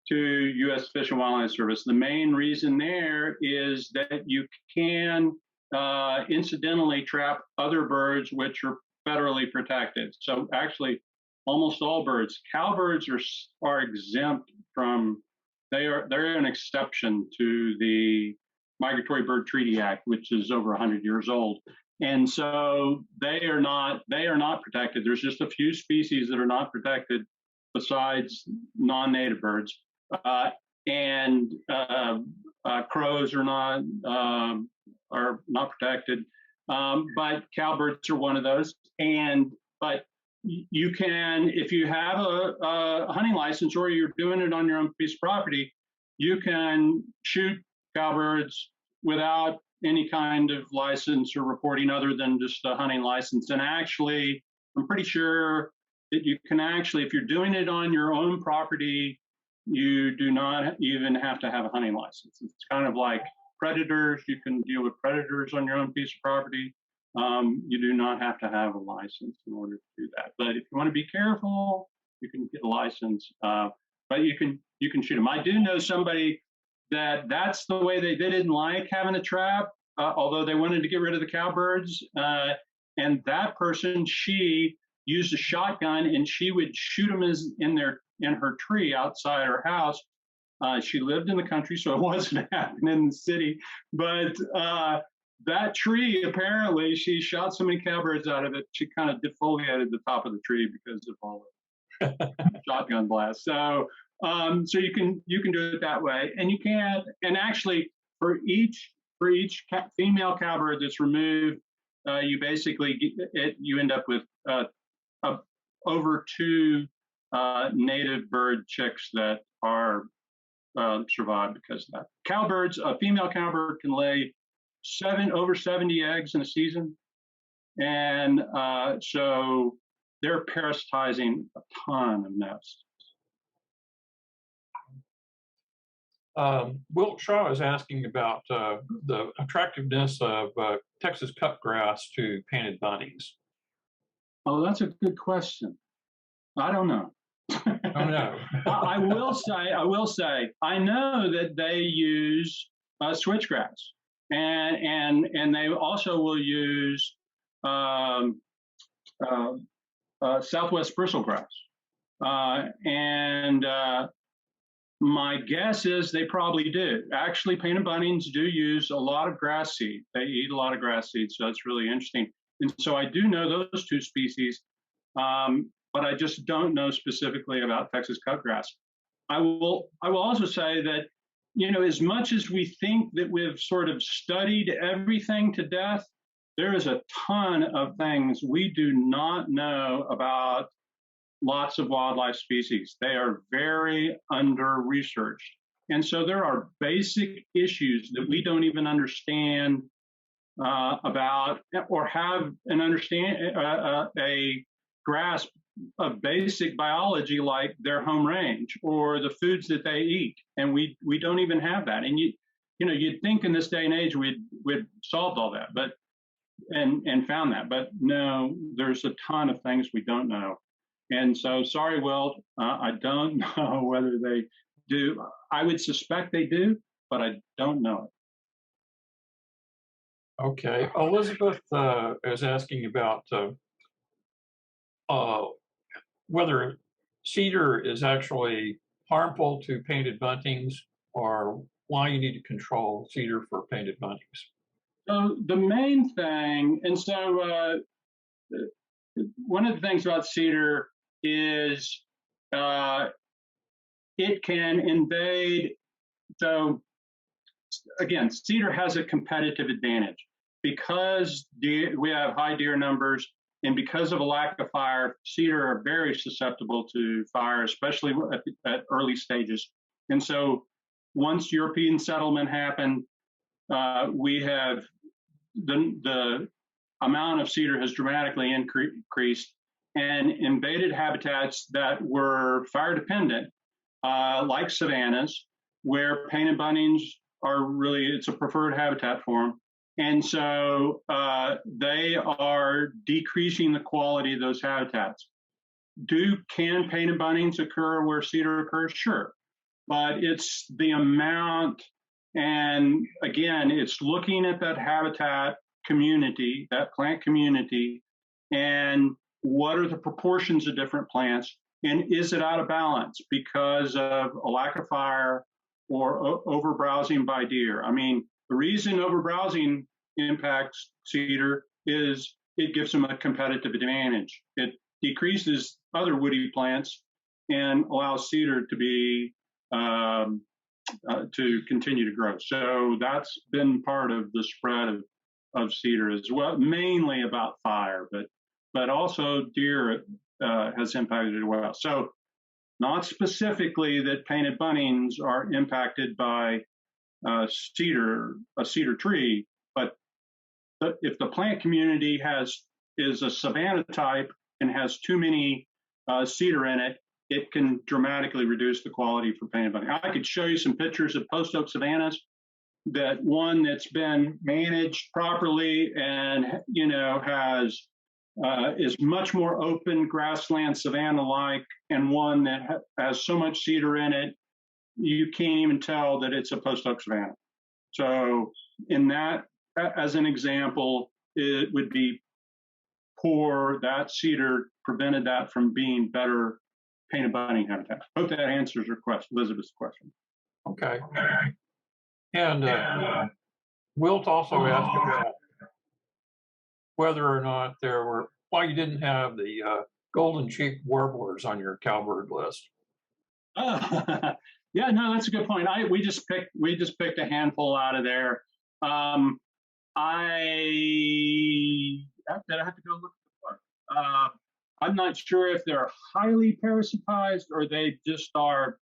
S1: to U.S. Fish and Wildlife Service. The main reason there is that you can incidentally trap other birds which are federally protected. So actually, almost all birds, cowbirds are exempt from. They're an exception to the Migratory Bird Treaty Act, which is over 100 years old, and so they are not protected. There's just a few species that are not protected, besides non-native birds. Crows are not protected, but cowbirds are one of those. But you can, if you have a hunting license or you're doing it on your own piece of property, you can shoot cowbirds without any kind of license or reporting other than just a hunting license. And actually, I'm pretty sure that you can actually, if you're doing it on your own property, you do not even have to have a hunting license. It's kind of like predators. You can deal with predators on your own piece of property. You do not have to have a license in order to do that. But if you want to be careful, you can get a license. But you can shoot them. I do know somebody that's the way they didn't like having a trap, although they wanted to get rid of the cowbirds. And that person, she used a shotgun and she would shoot them in her tree outside her house. She lived in the country, so it wasn't happening in the city. But that tree, apparently, she shot so many cowbirds out of it, she kind of defoliated the top of the tree because of all the shotgun blasts. So you can do it that way, and you can. And actually, for each female cowbird that's removed, you basically you end up with over 2 native bird chicks that are survive because of that. Cowbirds, a female cowbird can lay over 70 eggs in a season, and so they're parasitizing a ton of nests.
S2: Will Shaw is asking about the attractiveness of Texas cutgrass to painted bunnies.
S1: Oh, that's a good question. I don't know.
S2: Oh no.
S1: I will say, I know that they use switchgrass, and they also will use Southwest bristlegrass, and My guess is they probably do. Actually, painted buntings do use a lot of grass seed. They eat a lot of grass seed, so that's really interesting. And so I do know those two species, but I just don't know specifically about Texas cutgrass. I will also say that, as much as we think that we've sort of studied everything to death, there is a ton of things we do not know about lots of wildlife species. They are very under-researched. And so there are basic issues that we don't even understand about or have an a grasp of basic biology like their home range or the foods that they eat. And we don't even have that. And you'd think in this day and age we'd solved all that, but and found that. But no, there's a ton of things we don't know. And so, sorry, Will, I don't know whether they do. I would suspect they do, but I don't know it.
S2: Okay. Elizabeth is asking about whether cedar is actually harmful to painted buntings or why you need to control cedar for painted buntings.
S1: So the main thing, and so one of the things about cedar is it can invade. So again, cedar has a competitive advantage because we have high deer numbers, and because of a lack of fire, cedar are very susceptible to fire, especially at early stages. And so once European settlement happened, we have the amount of cedar has dramatically increased, and invaded habitats that were fire dependent, like savannas, where painted buntings are really, it's a preferred habitat for them. And so they are decreasing the quality of those habitats. Can painted buntings occur where cedar occurs? Sure. But it's the amount, and again, it's looking at that habitat community, that plant community, and what are the proportions of different plants, and is it out of balance because of a lack of fire or overbrowsing by deer? I mean, the reason overbrowsing impacts cedar is it gives them a competitive advantage. It decreases other woody plants and allows cedar to be to continue to grow. So that's been part of the spread of cedar as well, mainly about fire, but also deer has impacted it well. So not specifically that painted buntings are impacted by a cedar tree, but if the plant community is a savanna type and has too many cedar in it, it can dramatically reduce the quality for painted bunting. I could show you some pictures of post oak savannas, that one that's been managed properly and is much more open grassland savanna-like, and one that has so much cedar in it you can't even tell that it's a post oak savanna. So in that, as an example, it would be poor. That cedar prevented that from being better painted bunting habitat. Hope that answers your question, Elizabeth's question.
S2: Okay. And Wilt also asked about whether or not why you didn't have the golden cheek warblers on your cowbird list.
S1: Yeah, no, that's a good point. We just picked a handful out of there. Did I have to go look at the book? I'm not sure if they're highly parasitized or they just are,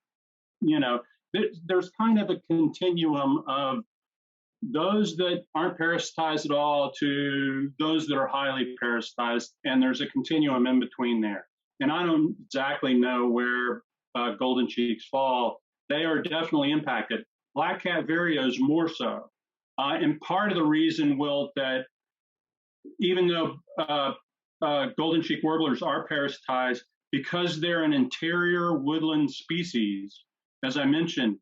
S1: there's kind of a continuum of those that aren't parasitized at all to those that are highly parasitized, and there's a continuum in between there. And I don't exactly know where golden cheeks fall. They are definitely impacted. Black cat vireos more so. And part of the reason, Will, that even though golden cheek warblers are parasitized, because they're an interior woodland species, as I mentioned,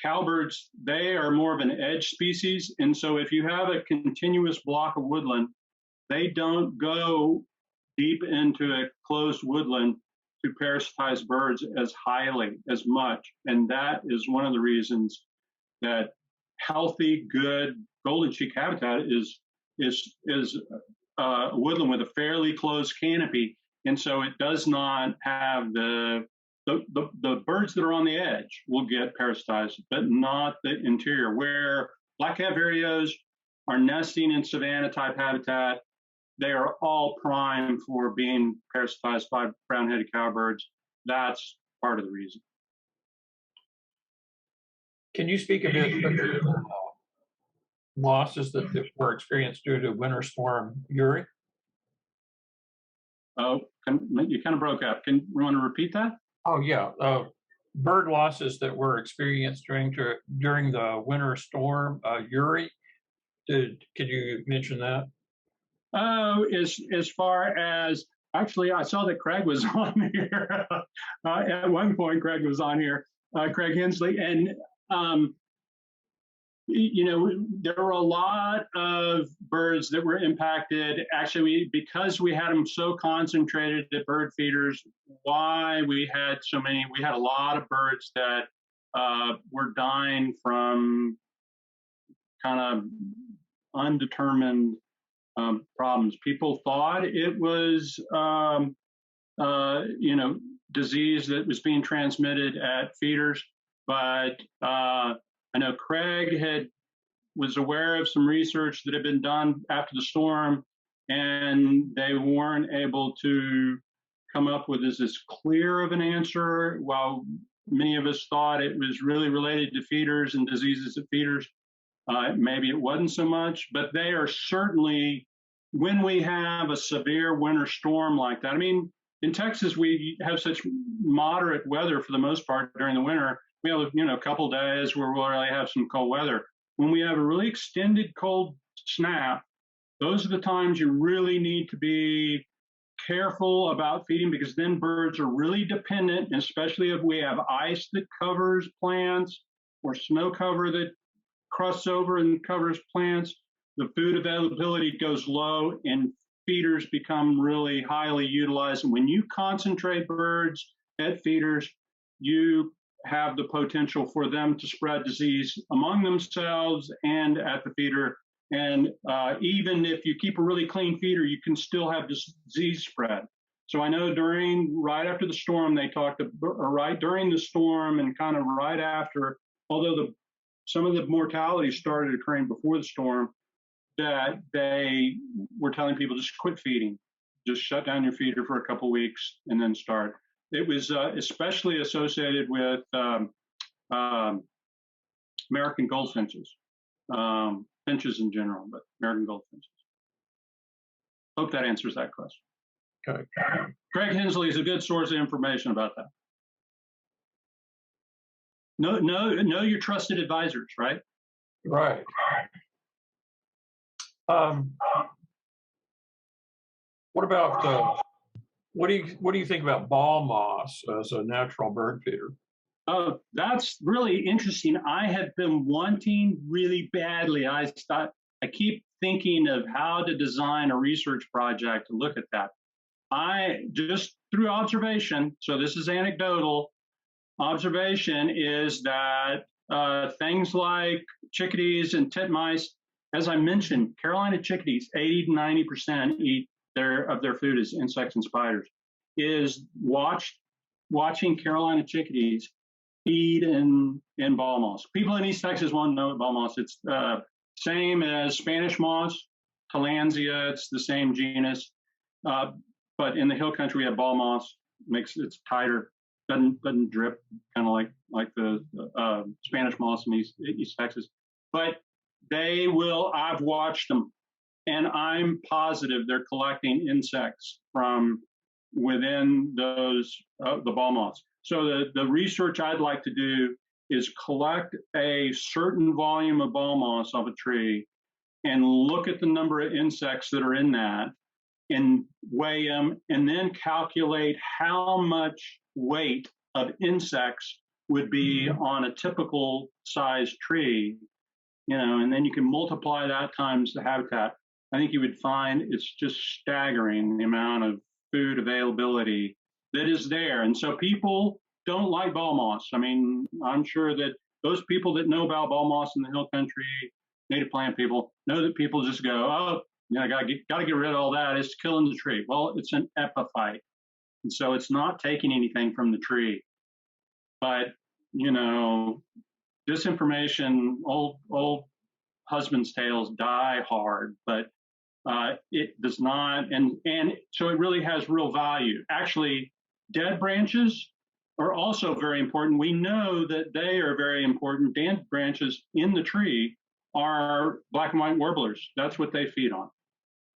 S1: cowbirds, they are more of an edge species. And so if you have a continuous block of woodland, they don't go deep into a closed woodland to parasitize birds as much. And that is one of the reasons that healthy, good golden cheek habitat is a woodland with a fairly closed canopy, and so it does not have the birds that are on the edge will get parasitized, but not the interior. Where black-cap vireos are nesting in savanna type habitat, they are all primed for being parasitized by brown-headed cowbirds. That's part of the reason.
S2: Can you speak a bit about the losses that were experienced due to Winter Storm Uri?
S1: Oh, you kind of broke up. Can you want to repeat that?
S2: Oh, yeah. Bird losses that were experienced during the winter storm Uri. Could you mention that?
S1: Oh, as far as actually, I saw that Craig was on here. At one point, Craig was on here, Craig Hensley, and there were a lot of birds that were impacted. Actually, because we had them so concentrated at bird feeders, why we had so many, we had a lot of birds that were dying from kind of undetermined problems. People thought it was, disease that was being transmitted at feeders, but I know Craig was aware of some research that had been done after the storm, and they weren't able to come up with as clear of an answer. While many of us thought it was really related to feeders and diseases at feeders, maybe it wasn't so much, but they are certainly, when we have a severe winter storm like that. I mean, in Texas, we have such moderate weather for the most part during the winter. We have, a couple days where we'll really have some cold weather. When we have a really extended cold snap, those are the times you really need to be careful about feeding, because then birds are really dependent, especially if we have ice that covers plants or snow cover that crusts over and covers plants. The food availability goes low and feeders become really highly utilized. And when you concentrate birds at feeders, you have the potential for them to spread disease among themselves and at the feeder. And even if you keep a really clean feeder, you can still have disease spread. So I know right after the storm, they talked, or right during the storm and kind of right after, although some of the mortality started occurring before the storm, that they were telling people just quit feeding, just shut down your feeder for a couple weeks and then start. It was especially associated with American goldfinches, finches in general, but American goldfinches. Hope that answers that question.
S2: Okay.
S1: Craig Hensley is a good source of information about that. Know your trusted advisors, right?
S2: Right. What about what do you think about ball moss as a natural bird feeder?
S1: That's really interesting. I have been wanting really badly. I keep thinking of how to design a research project to look at that. I just through observation, so this is anecdotal observation, is that things like chickadees and titmice, as I mentioned, Carolina chickadees, 80 to 90% eat of their food is insects and spiders. Is watching Carolina chickadees feed in ball moss. People in East Texas won't know what ball moss. It's same as Spanish moss, Tillandsia. It's the same genus, but in the hill country we have ball moss. It's tighter, doesn't drip, kind of like the Spanish moss in East Texas. But they will. I've watched them, and I'm positive they're collecting insects from within those the ball moss. So the research I'd like to do is collect a certain volume of ball moss of a tree and look at the number of insects that are in that and weigh them, and then calculate how much weight of insects would be on a typical size tree, and then you can multiply that times the habitat. I think you would find it's just staggering the amount of food availability that is there. And so people don't like ball moss. I mean, I'm sure that those people that know about ball moss in the hill country, native plant people, know that people just go, oh, you know, gotta get rid of all that. It's killing the tree. Well, it's an epiphyte. And so it's not taking anything from the tree. But, you know, disinformation, old husband's tales die hard, but it does not, and so it really has real value. Actually, dead branches are also very important. We know that they are very important. Dead branches in the tree are black and white warblers. That's what they feed on,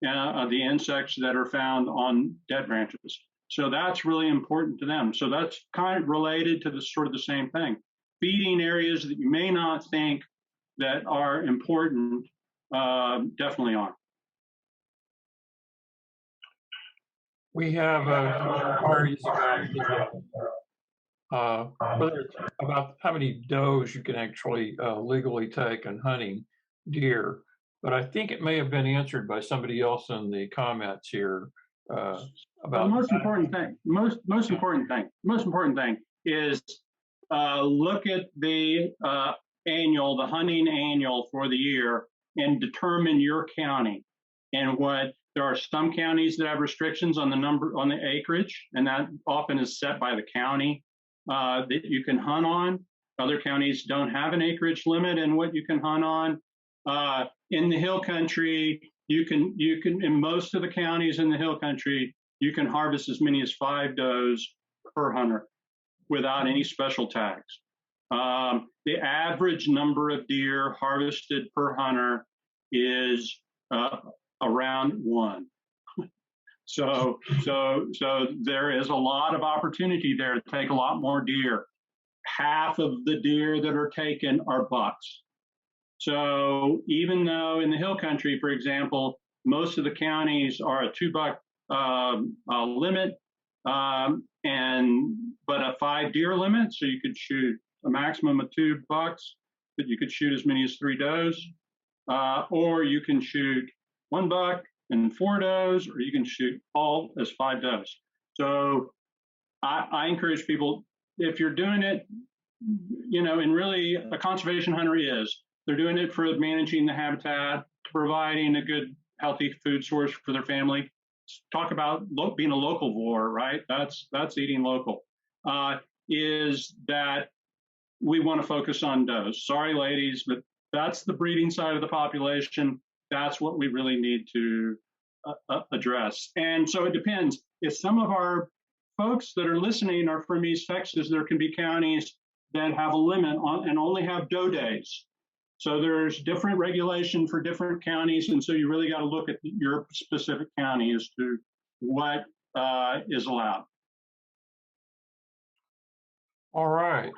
S1: the insects that are found on dead branches. So that's really important to them. So that's kind of related to the sort of the same thing. Feeding areas that you may not think that are important definitely are.
S2: We have inquiries about how many does you can actually legally take in hunting deer, but I think it may have been answered by somebody else in the comments here about
S1: the most important thing is look at the the hunting annual for the year and determine your county. And there are some counties that have restrictions on the acreage, and that often is set by the county that you can hunt on. Other counties don't have an acreage limit in what you can hunt on. In the hill country, you can in most of the counties in the hill country, you can harvest as many as 5 does per hunter without any special tags. The average number of deer harvested per hunter is around 1. So there is a lot of opportunity there to take a lot more deer. Half of the deer that are taken are bucks. So even though in the hill country, for example, most of the counties are a 2-buck limit, but a 5 deer limit, so you could shoot a maximum of 2 bucks, but you could shoot as many as 3 does, or you can shoot 1 buck and 4 does, or you can shoot all as 5 does. So I encourage people, if you're doing it, you know, and really a conservation hunter they're doing it for managing the habitat, providing a good, healthy food source for their family. Talk about being a locavore, right? That's eating local. Is that we want to focus on does. Sorry, ladies, but that's the breeding side of the population. That's what we really need to address. And so it depends. If some of our folks that are listening are from East Texas, there can be counties that have a limit on and only have doe days. So there's different regulation for different counties. And so you really got to look at your specific county as to what is allowed.
S2: All right.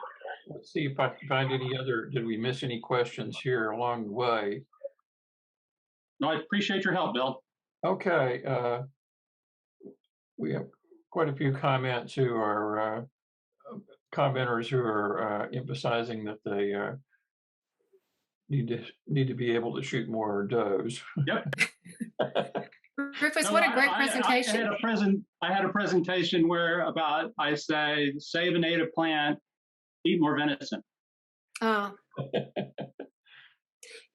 S2: Let's see if I can find any other, did we miss any questions here along the way?
S1: No, I appreciate your help, Bill.
S2: Okay. We have quite a few comments who are commenters who are emphasizing that they need to be able to shoot more does.
S1: Yep.
S3: Rufus, what a great presentation.
S1: I had a presentation where I say, save a native plant, eat more venison.
S3: Oh.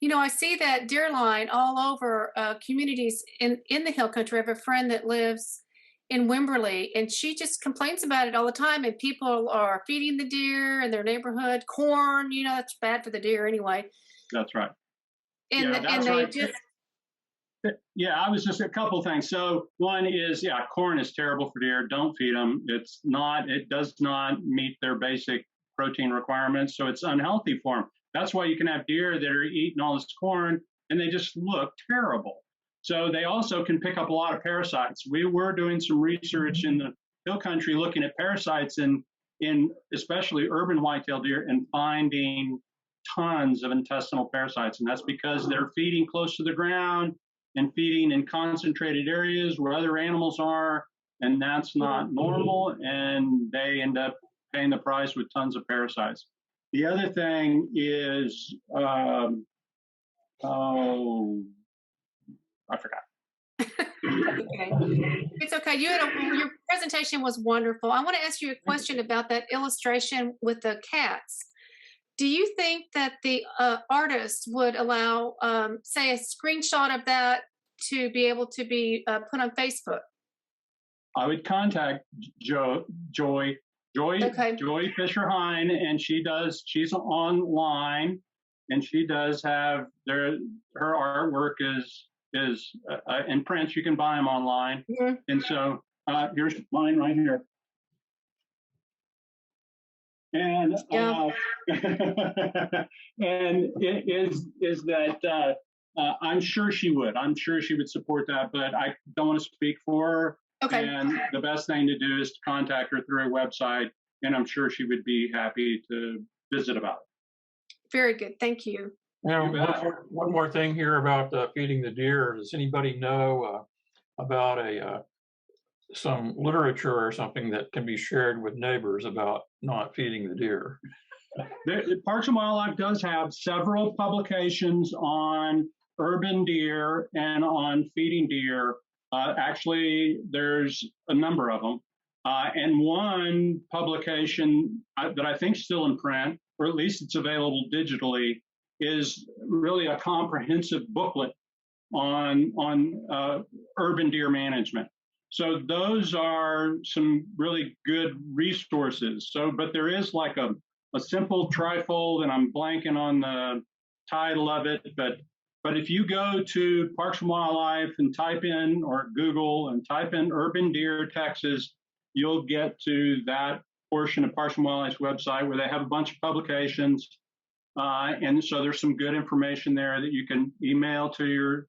S3: You know, I see that deer line all over communities in the hill country. I have a friend that lives in Wimberley, and she just complains about it all the time. And people are feeding the deer in their neighborhood corn. You know, that's bad for the deer anyway.
S1: That's right.
S3: And,
S1: yeah, I was just a couple things. So one is, corn is terrible for deer. Don't feed them. It does not meet their basic protein requirements. So it's unhealthy for them. That's why you can have deer that are eating all this corn and they just look terrible. So they also can pick up a lot of parasites. We were doing some research in the hill country looking at parasites in especially urban whitetail deer and finding tons of intestinal parasites. And that's because they're feeding close to the ground and feeding in concentrated areas where other animals are, and that's not normal, and they end up paying the price with tons of parasites. The other thing is, I forgot.
S3: Okay. It's okay. Your presentation was wonderful. I want to ask you a question about that illustration with the cats. Do you think that the artist would allow, say, a screenshot of that to be able to be put on Facebook?
S1: I would contact Joy
S3: Okay.
S1: Fisher Hine, and she's online, and she does have her artwork is in print. You can buy them online.
S3: Mhm.
S1: And so here's mine right here. And
S3: Yeah.
S1: and it is that I'm sure she would. I'm sure she would support that, but I don't want to speak for her.
S3: Okay.
S1: And the best thing to do is to contact her through her website, and I'm sure she would be happy to visit about it.
S3: Very good. Thank you.
S2: Now,
S1: You bet.
S2: one more thing here about feeding the deer. Does anybody know about some literature or something that can be shared with neighbors about not feeding the deer?
S1: Parks and Wildlife does have several publications on urban deer and on feeding deer. Actually, there's a number of them. And one publication that I think is still in print, or at least it's available digitally, is really a comprehensive booklet on urban deer management. So those are some really good resources. So, but there is like a simple trifold, and I'm blanking on the title of it, but if you go to Parks and Wildlife and type in, or Google and type in urban deer Texas, you'll get to that portion of Parks and Wildlife's website where they have a bunch of publications. And so there's some good information there that you can email to your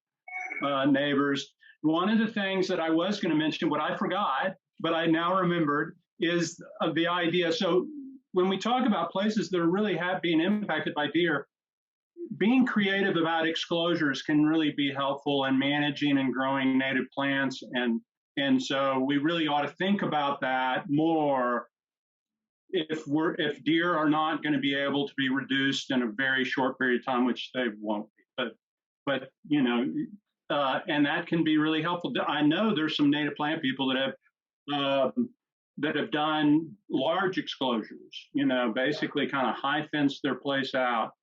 S1: neighbors. One of the things that I was going to mention, what I forgot, but I now remembered, is the idea. So when we talk about places that are really being impacted by deer, being creative about exclosures can really be helpful in managing and growing native plants. And so we really ought to think about that more if deer are not going to be able to be reduced in a very short period of time, which they won't be. But you know, and that can be really helpful. I know there's some native plant people that have done large exclosures, you know, basically kind of high fence their place out.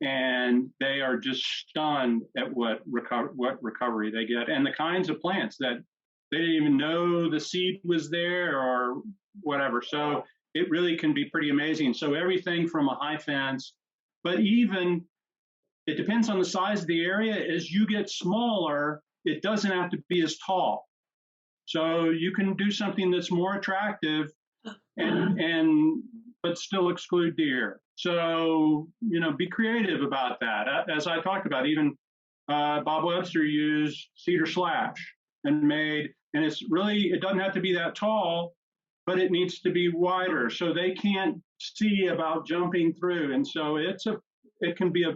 S1: And they are just stunned at what recovery they get, and the kinds of plants that they didn't even know the seed was there or whatever. So it really can be pretty amazing. So everything from a high fence, but even it depends on the size of the area. As you get smaller, it doesn't have to be as tall. So you can do something that's more attractive and but still exclude deer. So, you know, be creative about that. As I talked about, even Bob Webster used cedar slash and it's really, it doesn't have to be that tall, but it needs to be wider so they can't see about jumping through. And so it can be a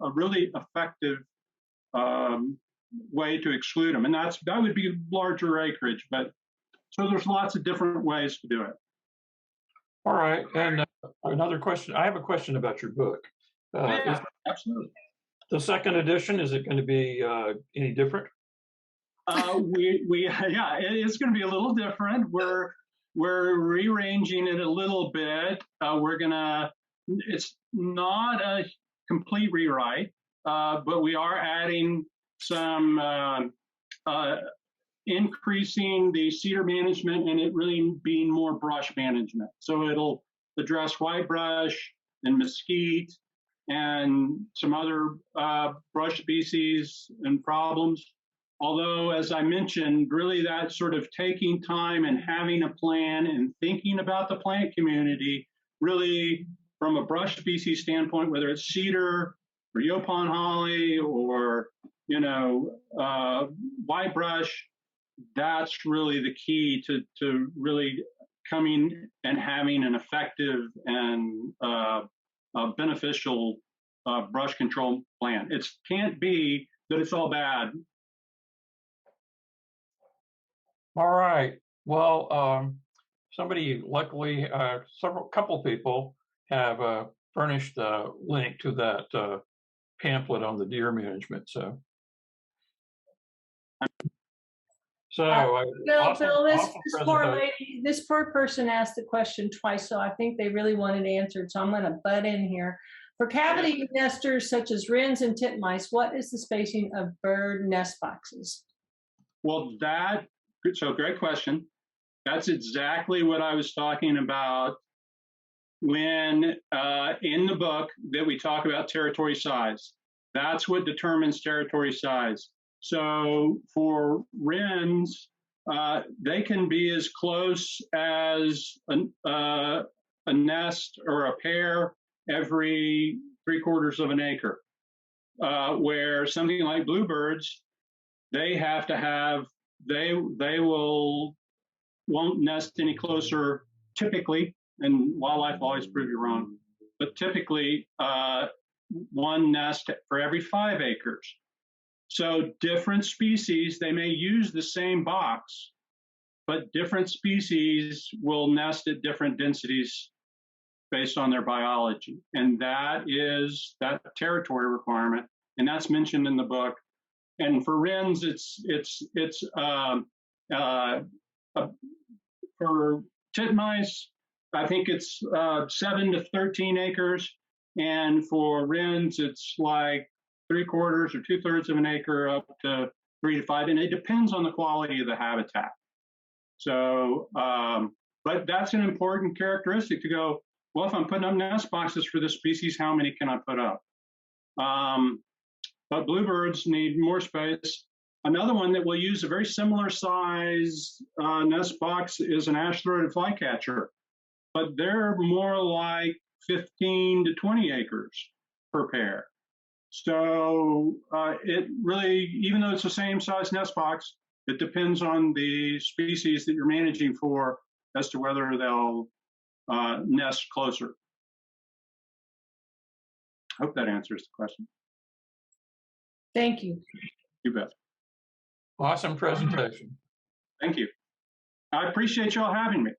S1: really effective way to exclude them. And that would be larger acreage, but so there's lots of different ways to do it.
S2: All right, and another question. I have a question about your book.
S1: Yeah, absolutely.
S2: The second edition, is it going to be any different?
S1: Yeah, it's going to be a little different. We're rearranging it a little bit. It's not a complete rewrite, but we are adding some increasing the cedar management and it really being more brush management. So it'll address whitebrush and mesquite and some other brush species and problems. Although, as I mentioned, really that sort of taking time and having a plan and thinking about the plant community, really from a brush species standpoint, whether it's cedar or Yopon holly or, you know, whitebrush, that's really the key to really coming and having an effective and beneficial brush control plan. It can't be that it's all bad.
S2: All right. Well, somebody, luckily, couple people have furnished a link to that pamphlet on the deer management. So So,
S4: Bill,
S2: awesome,
S4: Bill,
S2: awesome
S4: this poor
S2: presentation.
S4: lady, this poor person asked the question twice, so I think they really wanted answered. So I'm going to butt in here. For cavity nesters such as wrens and titmice, what is the spacing of bird nest boxes?
S1: Well, great question. That's exactly what I was talking about when in the book that we talk about territory size. That's what determines territory size. So for wrens, they can be as close as a nest or a pair every 3/4 of an acre, where something like bluebirds, they have to have, they won't nest any closer typically, and wildlife will always prove you wrong, but typically one nest for every 5 acres. So different species, they may use the same box, but different species will nest at different densities based on their biology. And that is that territory requirement, and that's mentioned in the book. And for wrens, for titmice, I think it's 7 to 13 acres, and for wrens, it's like 3/4 or 2/3 of an acre up to 3 to 5, and it depends on the quality of the habitat. So, but that's an important characteristic to go, well, if I'm putting up nest boxes for this species, how many can I put up? But bluebirds need more space. Another one that will use a very similar size nest box is an ash-throated flycatcher, but they're more like 15 to 20 acres per pair. So it really, even though it's the same size nest box, it depends on the species that you're managing for as to whether they'll nest closer. Hope that answers the question.
S4: Thank you.
S1: You bet.
S2: Awesome presentation.
S1: Thank you. I appreciate y'all having me.